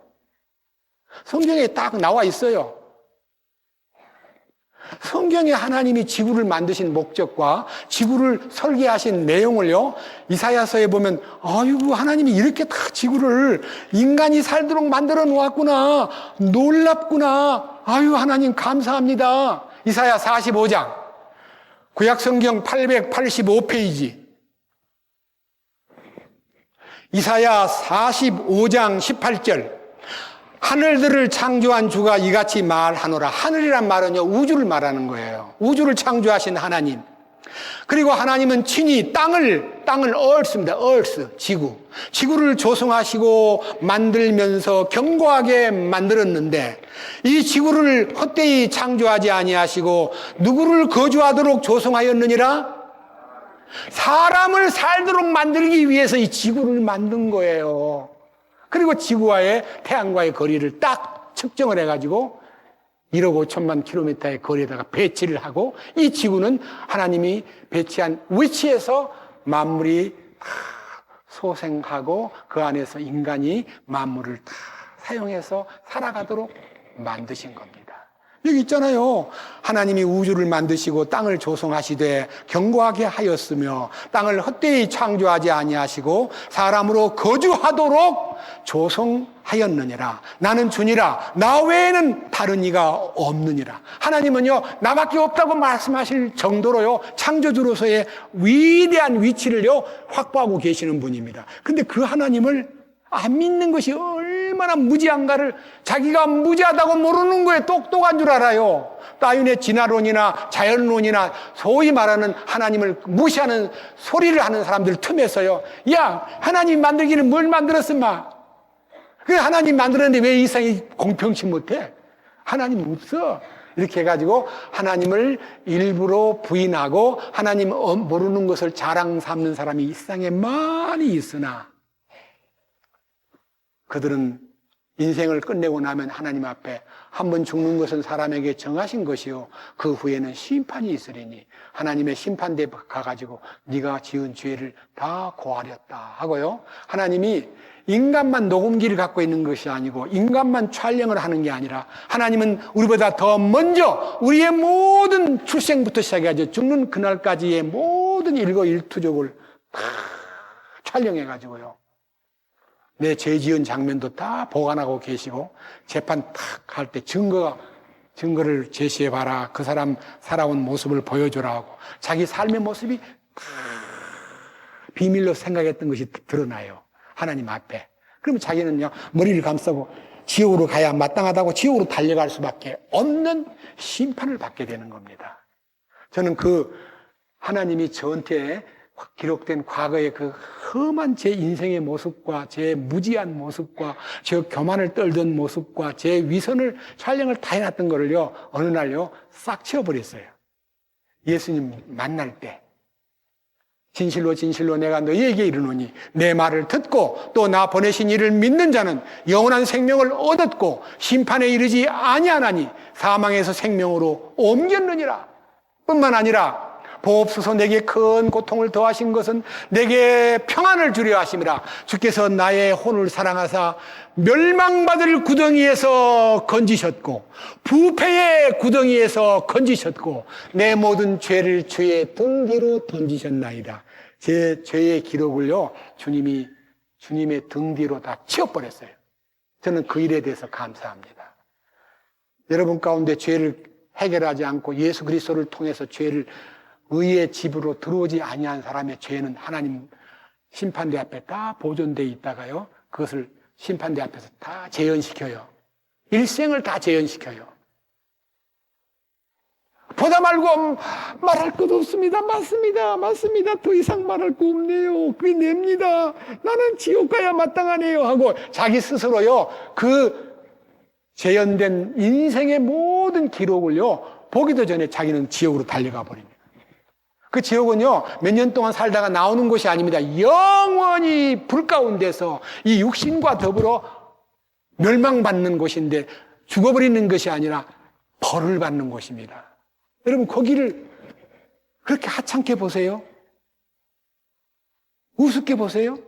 성경에 딱 나와 있어요. 성경에 하나님이 지구를 만드신 목적과 지구를 설계하신 내용을요, 이사야서에 보면, 아이고, 하나님이 이렇게 다 지구를 인간이 살도록 만들어 놓았구나. 놀랍구나. 아유, 하나님 감사합니다. 이사야 45장. 구약성경 885페이지. 이사야 45장 18절. 하늘들을 창조한 주가 이같이 말하노라. 하늘이란 말은요, 우주를 말하는 거예요. 우주를 창조하신 하나님. 그리고 하나님은 친히 땅을 earth입니다. earth, 지구를 조성하시고 만들면서 견고하게 만들었는데, 이 지구를 헛되이 창조하지 아니하시고 누구를 거주하도록 조성하였느니라? 사람을 살도록 만들기 위해서 이 지구를 만든 거예요. 그리고 지구와의 태양과의 거리를 딱 측정을 해가지고 1억 5천만 킬로미터의 거리에다가 배치를 하고, 이 지구는 하나님이 배치한 위치에서 만물이 다 소생하고 그 안에서 인간이 만물을 다 사용해서 살아가도록 만드신 겁니다. 여기 있잖아요. 하나님이 우주를 만드시고 땅을 조성하시되 견고하게 하였으며 땅을 헛되이 창조하지 아니하시고 사람으로 거주하도록 조성하였느니라. 나는 주니라. 나 외에는 다른 이가 없느니라. 하나님은요, 나밖에 없다고 말씀하실 정도로요, 창조주로서의 위대한 위치를요 확보하고 계시는 분입니다. 근데 그 하나님을 안 믿는 것이 얼마나 무지한가를 자기가 무지하다고 모르는 거에 똑똑한 줄 알아요. 따윈의 진화론이나 자연론이나 소위 말하는 하나님을 무시하는 소리를 하는 사람들 틈에서요, 야, 하나님 만들기는 뭘 만들었으마? 그래, 하나님 만들었는데 왜 이상이 공평치 못해? 하나님 없어. 이렇게 해가지고 하나님을 일부러 부인하고 하나님 모르는 것을 자랑 삼는 사람이 이 세상에 많이 있으나 그들은 인생을 끝내고 나면 하나님 앞에 한 번 죽는 것은 사람에게 정하신 것이요 그 후에는 심판이 있으리니 하나님의 심판대에 가가지고 네가 지은 죄를 다 고하렸다 하고요. 하나님이 인간만 녹음기를 갖고 있는 것이 아니고 인간만 촬영을 하는 게 아니라 하나님은 우리보다 더 먼저 우리의 모든 출생부터 시작해서 죽는 그날까지의 모든 일거일투족을 다 촬영해가지고요. 내 죄 지은 장면도 다 보관하고 계시고 재판 탁 할 때 증거를 제시해봐라. 그 사람 살아온 모습을 보여주라 하고 자기 삶의 모습이 다 비밀로 생각했던 것이 드러나요. 하나님 앞에. 그러면 자기는요, 머리를 감싸고 지옥으로 가야 마땅하다고 지옥으로 달려갈 수밖에 없는 심판을 받게 되는 겁니다. 저는 그 하나님이 저한테 기록된 과거의 그 험한 제 인생의 모습과 제 무지한 모습과 제 교만을 떨던 모습과 제 위선을 촬영을 다 해놨던 거를요, 어느 날요, 싹 치워버렸어요. 예수님 만날 때. 진실로 진실로 내가 너희에게 이르노니 내 말을 듣고 또 나 보내신 이를 믿는 자는 영원한 생명을 얻었고 심판에 이르지 아니하나니 사망에서 생명으로 옮겼느니라. 뿐만 아니라 보옵소서 내게 큰 고통을 더하신 것은 내게 평안을 주려 하심이라. 주께서 나의 혼을 사랑하사 멸망받을 구덩이에서 건지셨고 부패의 구덩이에서 건지셨고 내 모든 죄를 주의 등 뒤로 던지셨나이다. 제 죄의 기록을요, 주님이 주님의 등 뒤로 다 치워버렸어요. 저는 그 일에 대해서 감사합니다. 여러분 가운데 죄를 해결하지 않고 예수 그리스도를 통해서 죄를 의의 집으로 들어오지 아니한 사람의 죄는 하나님 심판대 앞에 다 보존되어 있다가요, 그것을 심판대 앞에서 다 재현시켜요. 일생을 다 재현시켜요. 보다 말고 말할 것 없습니다. 맞습니다. 더 이상 말할 거 없네요. 그게 냅니다. 나는 지옥 가야 마땅하네요 하고 자기 스스로요, 그 재현된 인생의 모든 기록을요, 보기도 전에 자기는 지옥으로 달려가 버립니다. 그 지옥은요, 몇 년 동안 살다가 나오는 곳이 아닙니다. 영원히 불 가운데서 이 육신과 더불어 멸망받는 곳인데 죽어버리는 것이 아니라 벌을 받는 곳입니다. 여러분, 거기를 그렇게 하찮게 보세요? 우습게 보세요?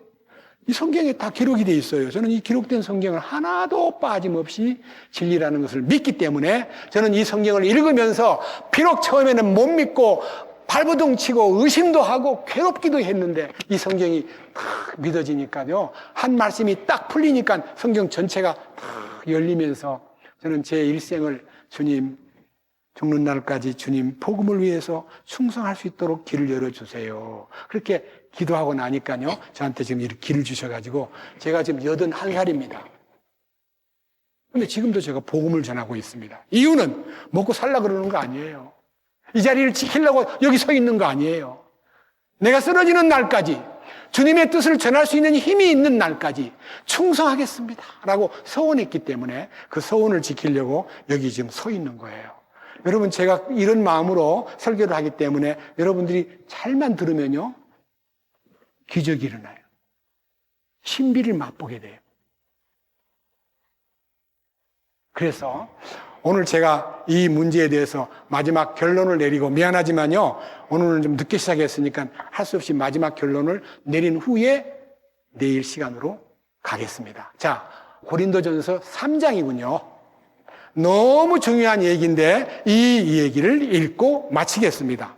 이 성경에 다 기록이 되어 있어요. 저는 이 기록된 성경을 하나도 빠짐없이 진리라는 것을 믿기 때문에 저는 이 성경을 읽으면서 비록 처음에는 못 믿고 발버둥 치고 의심도 하고 괴롭기도 했는데 이 성경이 딱 믿어지니까요, 한 말씀이 딱 풀리니까 성경 전체가 딱 열리면서 저는 제 일생을 주님, 죽는 날까지 주님 복음을 위해서 충성할 수 있도록 길을 열어주세요. 그렇게 기도하고 나니까요, 저한테 지금 이렇게 길을 주셔가지고 제가 지금 81살입니다. 근데 지금도 제가 복음을 전하고 있습니다. 이유는 먹고 살라 그러는 거 아니에요. 이 자리를 지키려고 여기 서 있는 거 아니에요. 내가 쓰러지는 날까지 주님의 뜻을 전할 수 있는 힘이 있는 날까지 충성하겠습니다 라고 서원했기 때문에 그 서원을 지키려고 여기 지금 서 있는 거예요. 여러분, 제가 이런 마음으로 설교를 하기 때문에 여러분들이 잘만 들으면요, 기적이 일어나요. 신비를 맛보게 돼요. 그래서 오늘 제가 이 문제에 대해서 마지막 결론을 내리고, 미안하지만요, 오늘은 좀 늦게 시작했으니까 할 수 없이 마지막 결론을 내린 후에 내일 시간으로 가겠습니다. 자, 고린도전서 3장이군요. 너무 중요한 얘기인데 이 얘기를 읽고 마치겠습니다.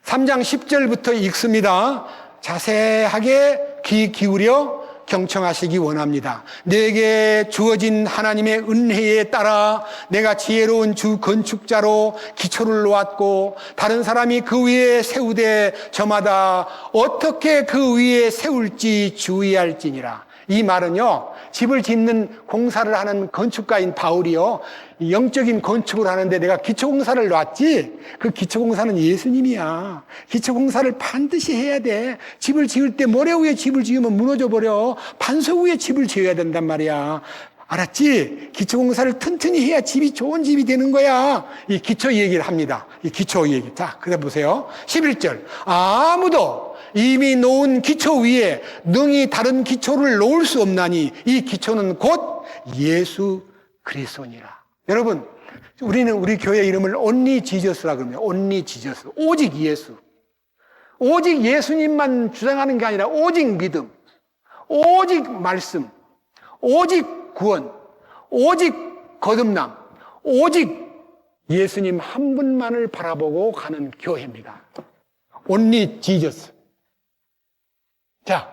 3장 10절부터 읽습니다. 자세하게 귀 기울여 경청하시기 원합니다. 내게 주어진 하나님의 은혜에 따라 내가 지혜로운 주 건축자로 기초를 놓았고 다른 사람이 그 위에 세우되 저마다 어떻게 그 위에 세울지 주의할지니라. 이 말은요, 집을 짓는 공사를 하는 건축가인 바울이요, 영적인 건축을 하는데 내가 기초공사를 놨지, 그 기초공사는 예수님이야. 기초공사를 반드시 해야 돼. 집을 지을 때 모래 위에 집을 지으면 무너져버려. 반석 위에 집을 지어야 된단 말이야. 알았지? 기초공사를 튼튼히 해야 집이 좋은 집이 되는 거야. 이 기초 얘기를 합니다. 이 기초 얘기. 자, 그래 보세요. 11절. 아무도 이미 놓은 기초 위에 능히 다른 기초를 놓을 수 없나니 이 기초는 곧 예수 그리스도니라. 여러분, 우리는 우리 교회 이름을 온리 지저스라 그러면 온리 지저스. 오직 예수. 오직 예수님만 주장하는 게 아니라 오직 믿음, 오직 말씀, 오직 구원, 오직 거듭남, 오직 예수님 한 분만을 바라보고 가는 교회입니다. 온리 지저스. 자,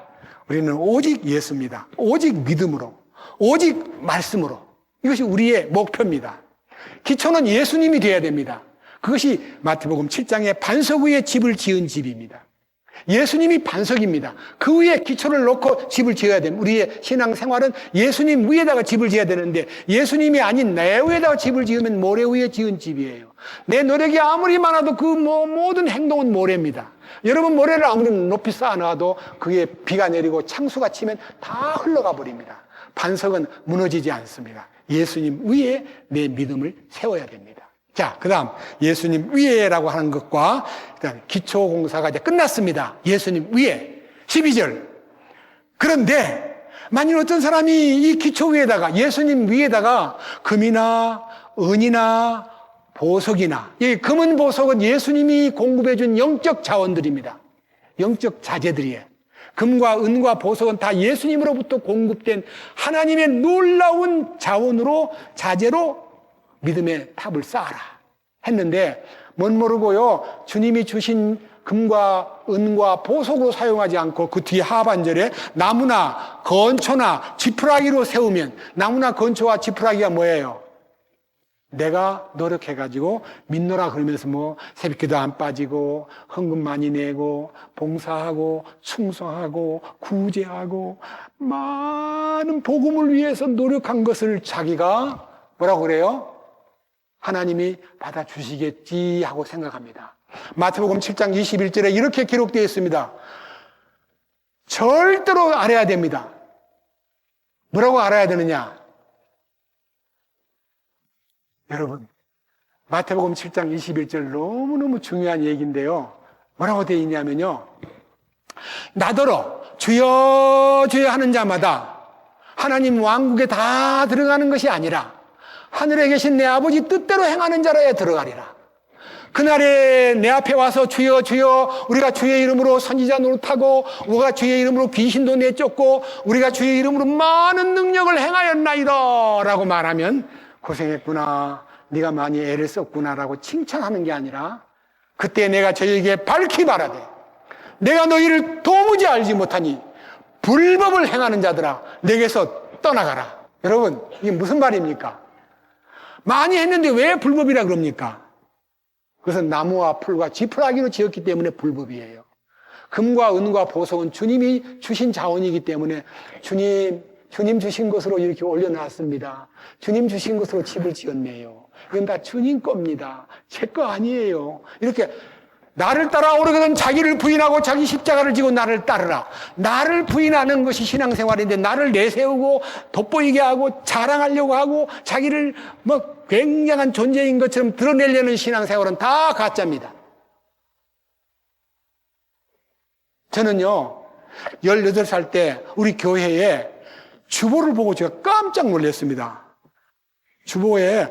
우리는 오직 예수입니다. 오직 믿음으로, 오직 말씀으로. 이것이 우리의 목표입니다. 기초는 예수님이 되어야 됩니다. 그것이 마태복음 7장에 반석 위에 집을 지은 집입니다. 예수님이 반석입니다. 그 위에 기초를 놓고 집을 지어야 됩니다. 우리의 신앙생활은 예수님 위에다가 집을 지어야 되는데 예수님이 아닌 내 위에다가 집을 지으면 모래 위에 지은 집이에요. 내 노력이 아무리 많아도 그 모든 행동은 모래입니다. 여러분 모래를 아무리 높이 쌓아놔도 그게 비가 내리고 창수가 치면 다 흘러가 버립니다. 반석은 무너지지 않습니다. 예수님 위에 내 믿음을 세워야 됩니다. 자, 그 다음 예수님 위에라고 하는 것과 일단 기초공사가 이제 끝났습니다. 예수님 위에 12절. 그런데 만일 어떤 사람이 이 기초 위에다가 예수님 위에다가 금이나 은이나 보석이나, 이 금은 보석은 예수님이 공급해 준 영적 자원들입니다. 영적 자재들이에요. 금과 은과 보석은 다 예수님으로부터 공급된 하나님의 놀라운 자원으로, 자재로 믿음의 탑을 쌓아라 했는데 못 모르고요, 주님이 주신 금과 은과 보석으로 사용하지 않고 그 뒤에 하반절에 나무나 건초나 지푸라기로 세우면, 나무나 건초와 지푸라기가 뭐예요? 내가 노력해가지고 믿노라 그러면서 뭐 새벽기도 안 빠지고 헌금 많이 내고 봉사하고 충성하고 구제하고 많은 복음을 위해서 노력한 것을 자기가 뭐라고 그래요? 하나님이 받아주시겠지 하고 생각합니다. 마태복음 7장 21절에 이렇게 기록되어 있습니다. 절대로 알아야 됩니다. 뭐라고 알아야 되느냐? 여러분, 마태복음 7장 21절 너무너무 중요한 얘기인데요. 뭐라고 되어 있냐면요, 나더러 주여 주여 하는 자마다 하나님 왕국에 다 들어가는 것이 아니라 하늘에 계신 내 아버지 뜻대로 행하는 자라에 들어가리라. 그날에 내 앞에 와서 주여 주여 우리가 주의 이름으로 선지자 노릇하고 우리가 주의 이름으로 귀신도 내쫓고 우리가 주의 이름으로 많은 능력을 행하였나이다 라고 말하면 고생했구나, 네가 많이 애를 썼구나라고 칭찬하는 게 아니라 그때 내가 저에게 밝히 말하되 내가 너희를 도무지 알지 못하니 불법을 행하는 자들아 내게서 떠나가라. 여러분, 이게 무슨 말입니까? 많이 했는데 왜 불법이라 그럽니까? 그것은 나무와 풀과 지푸라기로 지었기 때문에 불법이에요. 금과 은과 보석은 주님이 주신 자원이기 때문에 주님 주신 것으로 이렇게 올려놨습니다. 주님 주신 것으로 집을 지었네요. 이건 다 주님 겁니다. 제 거 아니에요. 이렇게 나를 따라오려거든 자기를 부인하고 자기 십자가를 지고 나를 따르라. 나를 부인하는 것이 신앙생활인데 나를 내세우고 돋보이게 하고 자랑하려고 하고 자기를 뭐 굉장한 존재인 것처럼 드러내려는 신앙생활은 다 가짜입니다. 저는요 18살 때 우리 교회에 주보를 보고 제가 깜짝 놀랐습니다. 주보에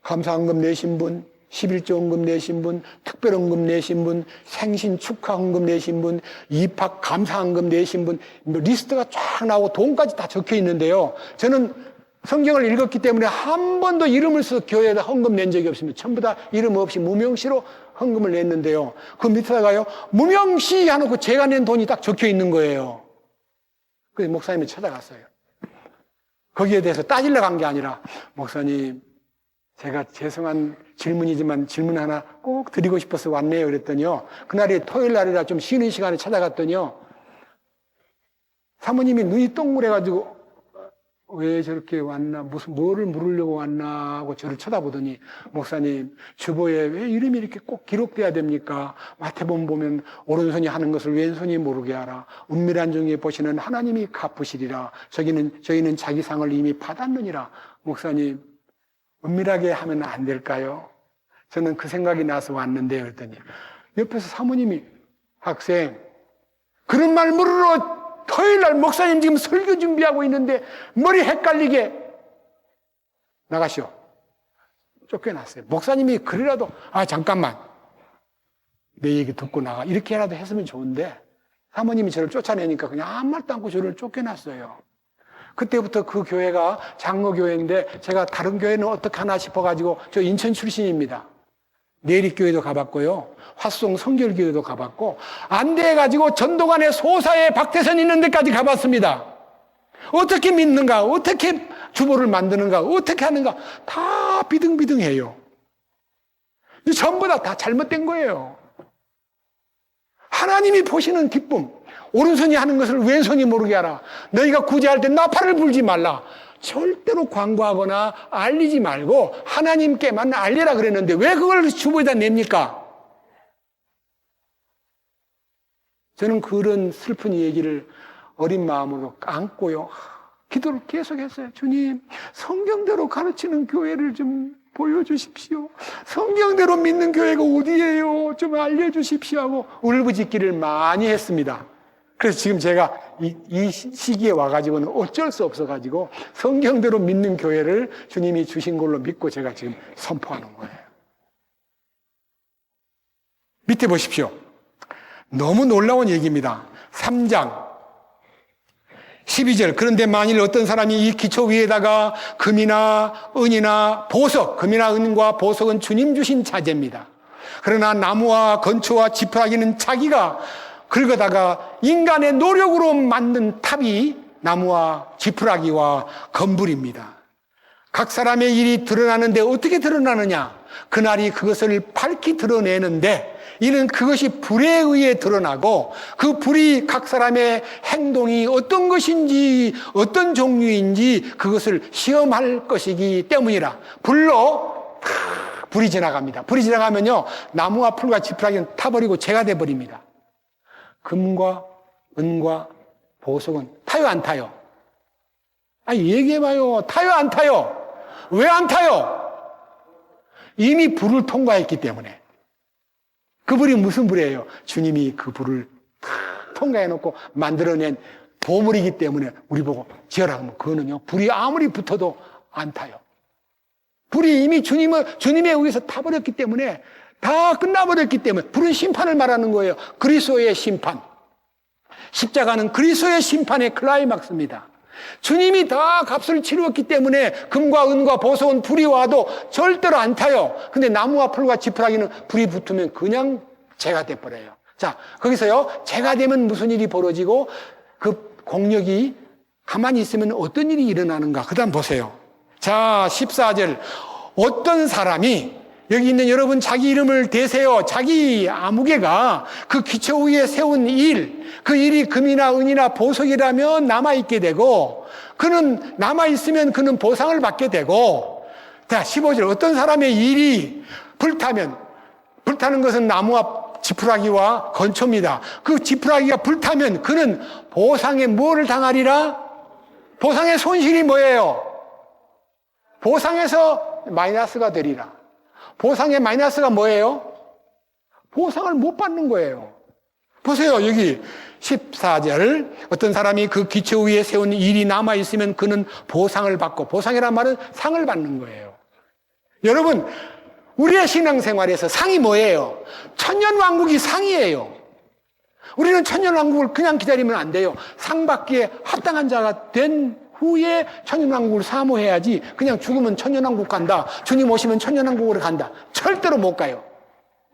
감사헌금 내신 분, 11조 헌금 내신 분, 특별헌금 내신 분, 생신 축하 헌금 내신 분, 입학 감사 헌금 내신 분, 리스트가 쫙 나오고 돈까지 다 적혀 있는데요. 저는 성경을 읽었기 때문에 한 번도 이름을 써서 교회에다 헌금 낸 적이 없습니다. 전부 다 이름 없이 무명시로 헌금을 냈는데요. 그 밑에다가요, 무명시 해놓고 제가 낸 돈이 딱 적혀 있는 거예요. 그래서 목사님이 찾아갔어요. 거기에 대해서 따지러 간 게 아니라, 목사님, 제가 죄송한 질문이지만 질문 하나 꼭 드리고 싶어서 왔네요. 그랬더니요, 그날이 토요일 날이라 좀 쉬는 시간에 찾아갔더니요, 사모님이 눈이 동그래가지고 왜 저렇게 왔나, 뭐를 물으려고 왔나 하고 저를 쳐다보더니, 목사님, 주보에 왜 이름이 이렇게 꼭 기록돼야 됩니까? 마태복음 보면 오른손이 하는 것을 왼손이 모르게 하라. 은밀한 중에 보시는 하나님이 갚으시리라. 저희는 자기 상을 이미 받았느니라. 목사님, 은밀하게 하면 안 될까요? 저는 그 생각이 나서 왔는데, 그랬더니 옆에서 사모님이, 학생, 그런 말 물으러 토요일 날 목사님 지금 설교 준비하고 있는데 머리 헷갈리게 나가시오. 쫓겨났어요. 목사님이 그래라도 잠깐만 내 얘기 듣고 나가 이렇게라도 했으면 좋은데 사모님이 저를 쫓아내니까 그냥 아무 말도 않고 저를 쫓겨났어요. 그때부터 그 교회가 장로교회인데 제가 다른 교회는 어떻게 하나 싶어가지고 저 인천 출신입니다. 내립교회도 가봤고요. 화성 성결교회도 가봤고 안 돼가지고 전도관의 소사에 박태선 있는 데까지 가봤습니다. 어떻게 믿는가, 어떻게 주보를 만드는가, 어떻게 하는가 다 비등비등해요. 전부 다 잘못된 거예요. 하나님이 보시는 기쁨, 오른손이 하는 것을 왼손이 모르게 하라. 너희가 구제할 때 나팔을 불지 말라. 절대로 광고하거나 알리지 말고 하나님께만 알리라 그랬는데 왜 그걸 주보에다 냅니까? 저는 그런 슬픈 얘기를 어린 마음으로 안고요. 기도를 계속했어요. 주님, 성경대로 가르치는 교회를 좀 보여주십시오. 성경대로 믿는 교회가 어디예요? 좀 알려주십시오 하고 울부짖기를 많이 했습니다. 그래서 지금 제가 이 시기에 와가지고는 어쩔 수 없어가지고 성경대로 믿는 교회를 주님이 주신 걸로 믿고 제가 지금 선포하는 거예요. 밑에 보십시오. 너무 놀라운 얘기입니다. 3장 12절. 그런데 만일 어떤 사람이 이 기초 위에다가 금이나 은이나 보석, 금이나 은과 보석은 주님 주신 자재입니다. 그러나 나무와 건초와 지푸라기는 자기가 긁어다가 인간의 노력으로 만든 탑이 나무와 지푸라기와 건불입니다. 각 사람의 일이 드러나는데 어떻게 드러나느냐? 그날이 그것을 밝히 드러내는데 이는 그것이 불에 의해 드러나고 그 불이 각 사람의 행동이 어떤 것인지 어떤 종류인지 그것을 시험할 것이기 때문이라. 불로 불이 지나갑니다. 불이 지나가면요 나무와 풀과 지푸라기는 타버리고 재가 돼버립니다. 금과 은과 보석은 타요 안 타요? 얘기해봐요. 타요 안 타요? 왜 안 타요? 이미 불을 통과했기 때문에. 그 불이 무슨 불이에요? 주님이 그 불을 다 통과해놓고 만들어낸 보물이기 때문에 우리 보고 지어라 하면 그거는요 불이 아무리 붙어도 안 타요. 불이 이미 주님에 의해서 타버렸기 때문에 다 끝나버렸기 때문에 불은 심판을 말하는 거예요. 그리스도의 심판. 십자가는 그리스도의 심판의 클라이막스입니다. 주님이 다 값을 치루었기 때문에 금과 은과 보석은 불이 와도 절대로 안 타요. 근데 나무와 풀과 지푸라기는 불이 붙으면 그냥 재가 돼버려요. 자, 거기서요 재가 되면 무슨 일이 벌어지고 그 공력이 가만히 있으면 어떤 일이 일어나는가. 그 다음 보세요. 자, 14절. 어떤 사람이 여기 있는 여러분 자기 이름을 대세요. 자기 아무개가 그 기초 위에 세운 일, 그 일이 금이나 은이나 보석이라면 남아있게 되고 그는 남아있으면 그는 보상을 받게 되고 자 15절 어떤 사람의 일이 불타는 것은 나무와 지푸라기와 건초입니다. 그 지푸라기가 불타면 그는 보상에 뭐를 당하리라? 보상의 손실이 뭐예요? 보상에서 마이너스가 되리라. 보상의 마이너스가 뭐예요? 보상을 못 받는 거예요. 보세요. 여기 14절 어떤 사람이 그 기초 위에 세운 일이 남아있으면 그는 보상을 받고 보상이란 말은 상을 받는 거예요. 여러분 우리의 신앙생활에서 상이 뭐예요? 천년왕국이 상이에요. 우리는 천년왕국을 그냥 기다리면 안 돼요. 상 받기에 합당한 자가 된 후에 천년왕국을 사모해야지 그냥 죽으면 천년왕국 간다. 주님 오시면 천년왕국으로 간다. 절대로 못 가요.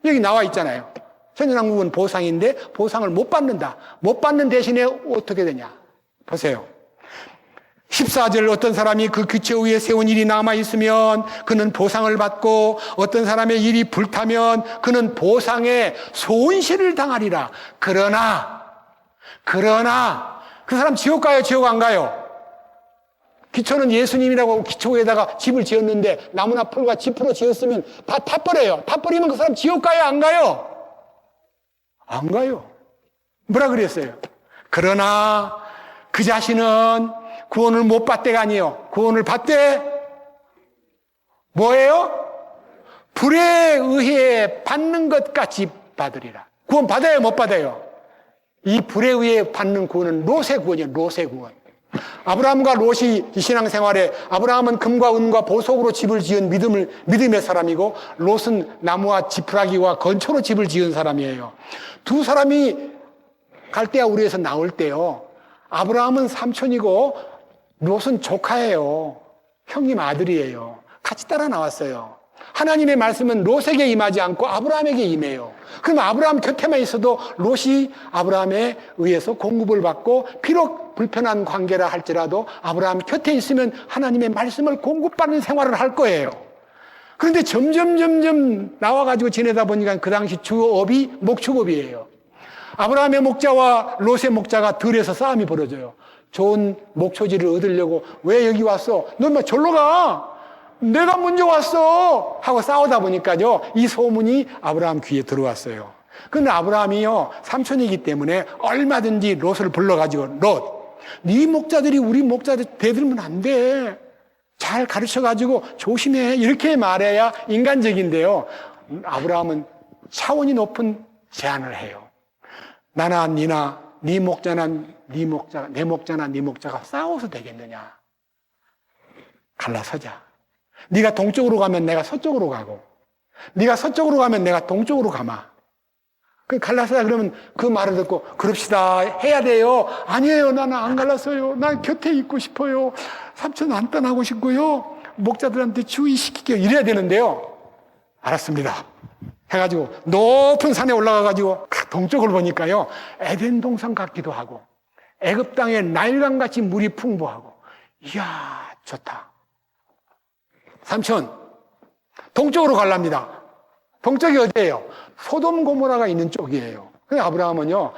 여기 나와 있잖아요. 천년왕국은 보상인데 보상을 못 받는다. 못 받는 대신에 어떻게 되냐. 보세요. 14절 어떤 사람이 그 기초 위에 세운 일이 남아있으면 그는 보상을 받고 어떤 사람의 일이 불타면 그는 보상에 손실을 당하리라. 그러나 그 사람 지옥 가요, 지옥 안 가요? 기초는 예수님이라고 기초에다가 집을 지었는데 나무나 풀과 짚으로 지었으면 다 타버려요. 타버리면 그 사람 지옥 가요, 안 가요? 안 가요. 뭐라 그랬어요? 그러나 그 자신은 구원을 못 받대가 아니에요. 구원을 받되 뭐예요? 불에 의해 받는 것 같이 받으리라. 구원 받아요, 못 받아요? 이 불에 의해 받는 구원은 롯의 구원이에요. 롯의 구원. 아브라함과 롯이 이 신앙생활에, 아브라함은 금과 은과 보석으로 집을 지은 믿음의 사람이고, 롯은 나무와 지푸라기와 건초로 집을 지은 사람이에요. 두 사람이 갈대아 우르에서 나올 때요, 아브라함은 삼촌이고 롯은 조카예요. 형님 아들이에요. 같이 따라 나왔어요. 하나님의 말씀은 롯에게 임하지 않고 아브라함에게 임해요. 그럼 아브라함 곁에만 있어도 롯이 아브라함에 의해서 공급을 받고, 비록 불편한 관계라 할지라도 아브라함 곁에 있으면 하나님의 말씀을 공급받는 생활을 할 거예요. 그런데 점점 나와가지고 지내다 보니까 그 당시 주업이 목축업이에요. 아브라함의 목자와 롯의 목자가 들에서 싸움이 벌어져요. 좋은 목초지를 얻으려고, 왜 여기 왔어? 너 뭐 절로 가! 내가 먼저 왔어! 하고 싸우다 보니까요, 이 소문이 아브라함 귀에 들어왔어요. 그런데 아브라함이요, 삼촌이기 때문에 얼마든지 롯을 불러가지고, 롯, 네 목자들이 우리 목자들 대들면 안 돼. 잘 가르쳐가지고 조심해. 이렇게 말해야 인간적인데요, 아브라함은 차원이 높은 제안을 해요. 나나 니나 네 목자나 네 목자가, 내 목자나 네 목자가 싸워서 되겠느냐? 갈라서자. 네가 동쪽으로 가면 내가 서쪽으로 가고, 네가 서쪽으로 가면 내가 동쪽으로 가마. 그 갈라서자. 그러면 그 말을 듣고 그럽시다 해야 돼요? 아니에요, 나는 안 갈라서요. 난 곁에 있고 싶어요. 삼촌 안 떠나고 싶고요. 목자들한테 주의시킬게요. 이래야 되는데요, 알았습니다 해가지고 높은 산에 올라가가지고 동쪽을 보니까요, 에덴 동산 같기도 하고 애굽 땅에 나일강같이 물이 풍부하고, 이야 좋다. 삼촌, 동쪽으로 가랍니다. 동쪽이 어디예요? 소돔 고모라가 있는 쪽이에요. 그래서 아브라함은요,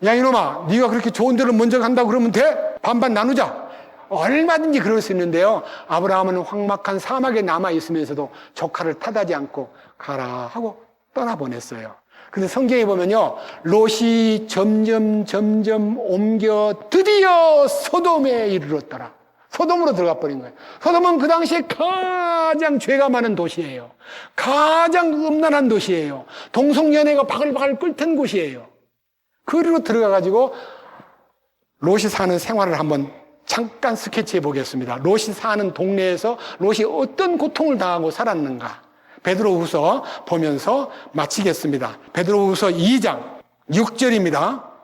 야 이놈아, 네가 그렇게 좋은 데로 먼저 간다고 그러면 돼? 반반 나누자. 얼마든지 그럴 수 있는데요, 아브라함은 황막한 사막에 남아있으면서도 조카를 탓하지 않고 가라 하고 떠나보냈어요. 근데 성경에 보면요, 롯이 점점 옮겨 드디어 소돔에 이르렀더라. 소돔으로 들어가 버린 거예요. 소돔은 그 당시에 가장 죄가 많은 도시예요. 가장 음란한 도시예요. 동성연애가 바글바글 끓던 곳이에요. 그리로 들어가가지고 롯이 사는 생활을 한번 잠깐 스케치해 보겠습니다. 롯이 사는 동네에서 롯이 어떤 고통을 당하고 살았는가, 베드로후서 보면서 마치겠습니다. 베드로후서 2장 6절입니다.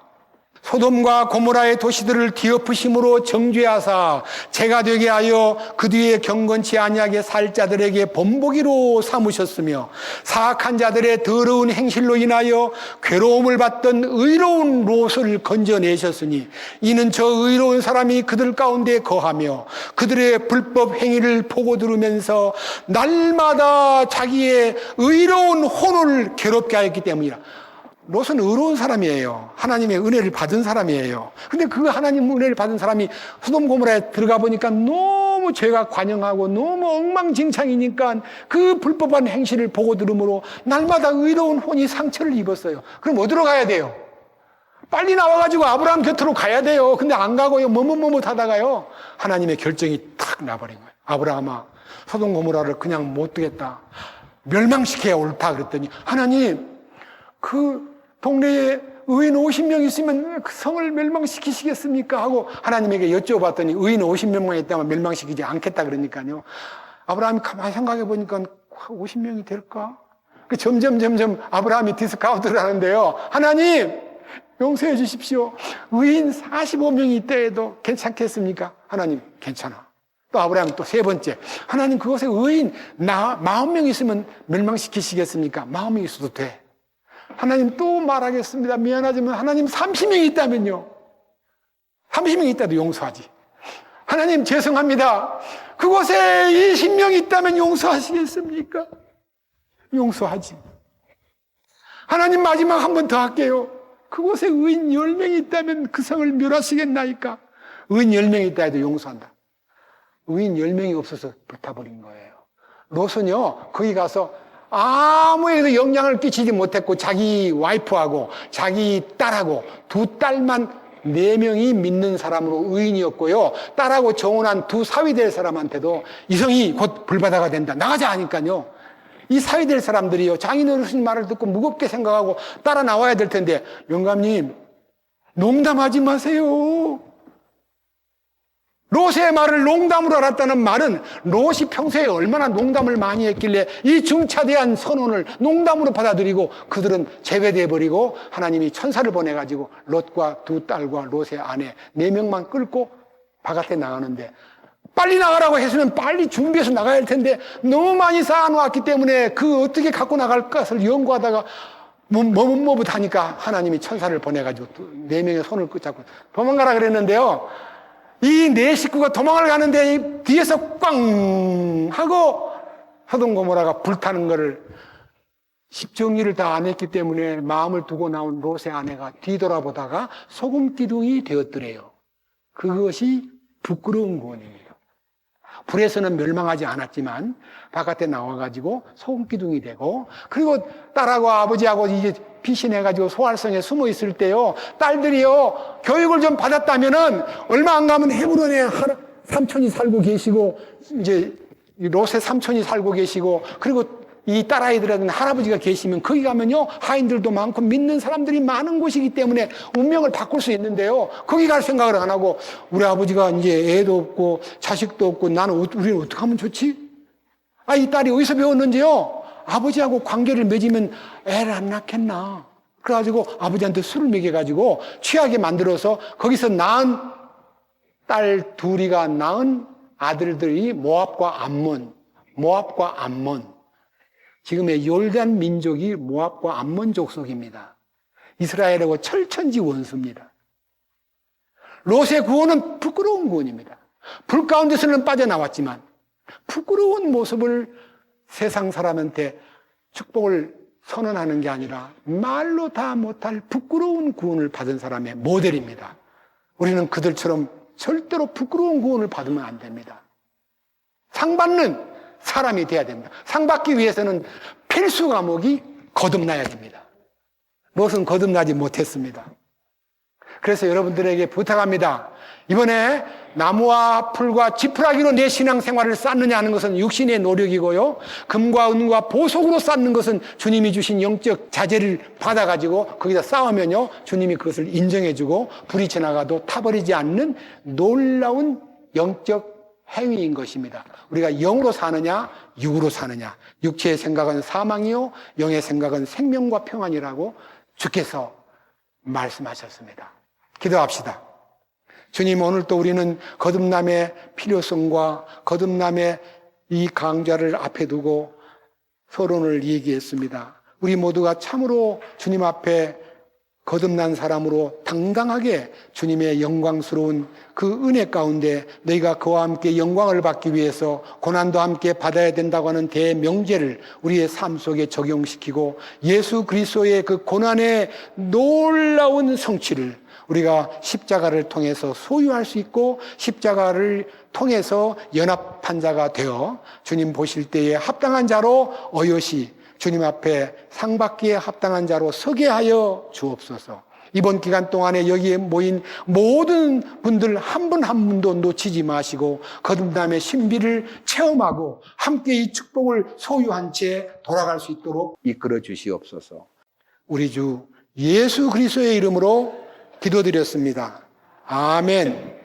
소돔과 고모라의 도시들을 뒤엎으심으로 정죄하사 제가 되게 하여 그 뒤에 경건치 아니하게 살 자들에게 본보기로 삼으셨으며, 사악한 자들의 더러운 행실로 인하여 괴로움을 받던 의로운 롯을 건져내셨으니, 이는 저 의로운 사람이 그들 가운데 거하며 그들의 불법 행위를 보고 들으면서 날마다 자기의 의로운 혼을 괴롭게 하였기 때문이라. 롯은 의로운 사람이에요. 하나님의 은혜를 받은 사람이에요. 근데 그 하나님 은혜를 받은 사람이 소돔 고모라에 들어가 보니까 너무 죄가 관영하고 너무 엉망진창이니까 그 불법한 행실을 보고 들으므로 날마다 의로운 혼이 상처를 입었어요. 그럼 어디로 가야 돼요? 빨리 나와가지고 아브라함 곁으로 가야 돼요. 근데 안 가고요, 머뭇머뭇 하다가요, 하나님의 결정이 탁 나버린 거예요. 아브라함아, 소돔 고모라를 그냥 못 두겠다, 멸망시켜야 옳다 그랬더니, 하나님, 그 동네에 의인 50명 있으면 그 성을 멸망시키시겠습니까? 하고 하나님에게 여쭤봤더니 의인 50명만 있다면 멸망시키지 않겠다 그러니까요, 아브라함이 가만히 생각해 보니까 50명이 될까? 점점 아브라함이 디스카운트를 하는데요, 하나님 용서해 주십시오. 의인 45명이 있다 해도 괜찮겠습니까? 하나님 괜찮아. 또 아브라함이 또 세 번째, 하나님 그곳에 의인 40명 있으면 멸망시키시겠습니까? 40명 있어도 돼. 하나님 또 말하겠습니다. 미안하지만 하나님 30명이 있다면요, 30명이 있다도 용서하지. 하나님 죄송합니다. 그곳에 20명이 있다면 용서하시겠습니까? 용서하지. 하나님 마지막 한 번 더 할게요. 그곳에 의인 10명이 있다면 그 성을 멸하시겠나이까? 의인 10명이 있다 해도 용서한다. 의인 10명이 없어서 불타버린 거예요. 롯은요, 거기 가서 아무에도 영향을 끼치지 못했고, 자기 와이프하고, 자기 딸하고, 두 딸만 4명이 믿는 사람으로 의인이었고요. 딸하고 정혼한 두 사위 될 사람한테도 이 성이 곧 불바다가 된다. 나가자 하니까요. 이 사위 될 사람들이요. 장인 어르신 말을 듣고 무겁게 생각하고 따라 나와야 될 텐데, 영감님, 농담하지 마세요. 롯의 말을 농담으로 알았다는 말은 롯이 평소에 얼마나 농담을 많이 했길래 이 중차대한 선언을 농담으로 받아들이고 그들은 제외돼 버리고 하나님이 천사를 보내가지고 롯과 두 딸과 롯의 아내 4명만 끌고 바깥에 나가는데, 빨리 나가라고 했으면 빨리 준비해서 나가야 할 텐데 너무 많이 쌓아놓았기 때문에 그 어떻게 갖고 나갈 것을 연구하다가 머뭇머뭇하니까 하나님이 천사를 보내가지고 4명의 손을 붙잡고 도망가라 그랬는데요. 이 4식구가 도망을 가는데 뒤에서 꽝 하고 소돔 고모라가 불타는 거를 십정리를 다 안 했기 때문에 마음을 두고 나온 롯의 아내가 뒤돌아보다가 소금 기둥이 되었더래요. 그것이 부끄러운 구원입니다. 불에서는 멸망하지 않았지만 바깥에 나와가지고 소금 기둥이 되고, 그리고 딸하고 아버지하고 이제 피신해가지고 소알성에 숨어 있을 때요, 딸들이요 교육을 좀 받았다면은 얼마 안 가면 헤브론에 삼촌이 살고 계시고, 이제 롯의 삼촌이 살고 계시고, 그리고 이 딸아이들은 할아버지가 계시면 거기 가면요 하인들도 많고 믿는 사람들이 많은 곳이기 때문에 운명을 바꿀 수 있는데요, 거기 갈 생각을 안 하고 우리 아버지가 이제 애도 없고 자식도 없고 우리는 어떻게 하면 좋지? 이 딸이 어디서 배웠는지요, 아버지하고 관계를 맺으면 애를 안 낳겠나. 그래가지고 아버지한테 술을 먹여가지고 취하게 만들어서 거기서 낳은 딸 둘이가 낳은 아들들이 모압과 암몬. 지금의 요르단 민족이 모압과 암몬 족속입니다. 이스라엘하고 철천지 원수입니다. 롯의 구원은 부끄러운 구원입니다. 불 가운데서는 빠져나왔지만 부끄러운 모습을 세상 사람한테 축복을 선언하는 게 아니라 말로 다 못할 부끄러운 구원을 받은 사람의 모델입니다. 우리는 그들처럼 절대로 부끄러운 구원을 받으면 안 됩니다. 상 받는 사람이 돼야 됩니다. 상 받기 위해서는 필수 과목이 거듭나야 됩니다. 롯은 거듭나지 못했습니다. 그래서 여러분들에게 부탁합니다. 이번에 나무와 풀과 지푸라기로 내 신앙생활을 쌓느냐 하는 것은 육신의 노력이고요, 금과 은과 보석으로 쌓는 것은 주님이 주신 영적 자재를 받아가지고 거기다 쌓으면요 주님이 그것을 인정해주고 불이 지나가도 타버리지 않는 놀라운 영적 행위인 것입니다. 우리가 영으로 사느냐 육으로 사느냐, 육체의 생각은 사망이요 영의 생각은 생명과 평안이라고 주께서 말씀하셨습니다. 기도합시다. 주님, 오늘 또 우리는 거듭남의 필요성과 거듭남의 이 강좌를 앞에 두고 서론을 얘기했습니다. 우리 모두가 참으로 주님 앞에 거듭난 사람으로 당당하게 주님의 영광스러운 그 은혜 가운데 너희가 그와 함께 영광을 받기 위해서 고난도 함께 받아야 된다고 하는 대명제를 우리의 삶 속에 적용시키고 예수 그리스도의 그 고난의 놀라운 성취를 우리가 십자가를 통해서 소유할 수 있고 십자가를 통해서 연합한 자가 되어 주님 보실 때에 합당한 자로 어여시 주님 앞에 상 받기에 합당한 자로 서게 하여 주옵소서. 이번 기간 동안에 여기에 모인 모든 분들 한 분 한 분도 놓치지 마시고 거듭남의 신비를 체험하고 함께 이 축복을 소유한 채 돌아갈 수 있도록 이끌어 주시옵소서. 우리 주 예수 그리스도의 이름으로 기도드렸습니다. 아멘.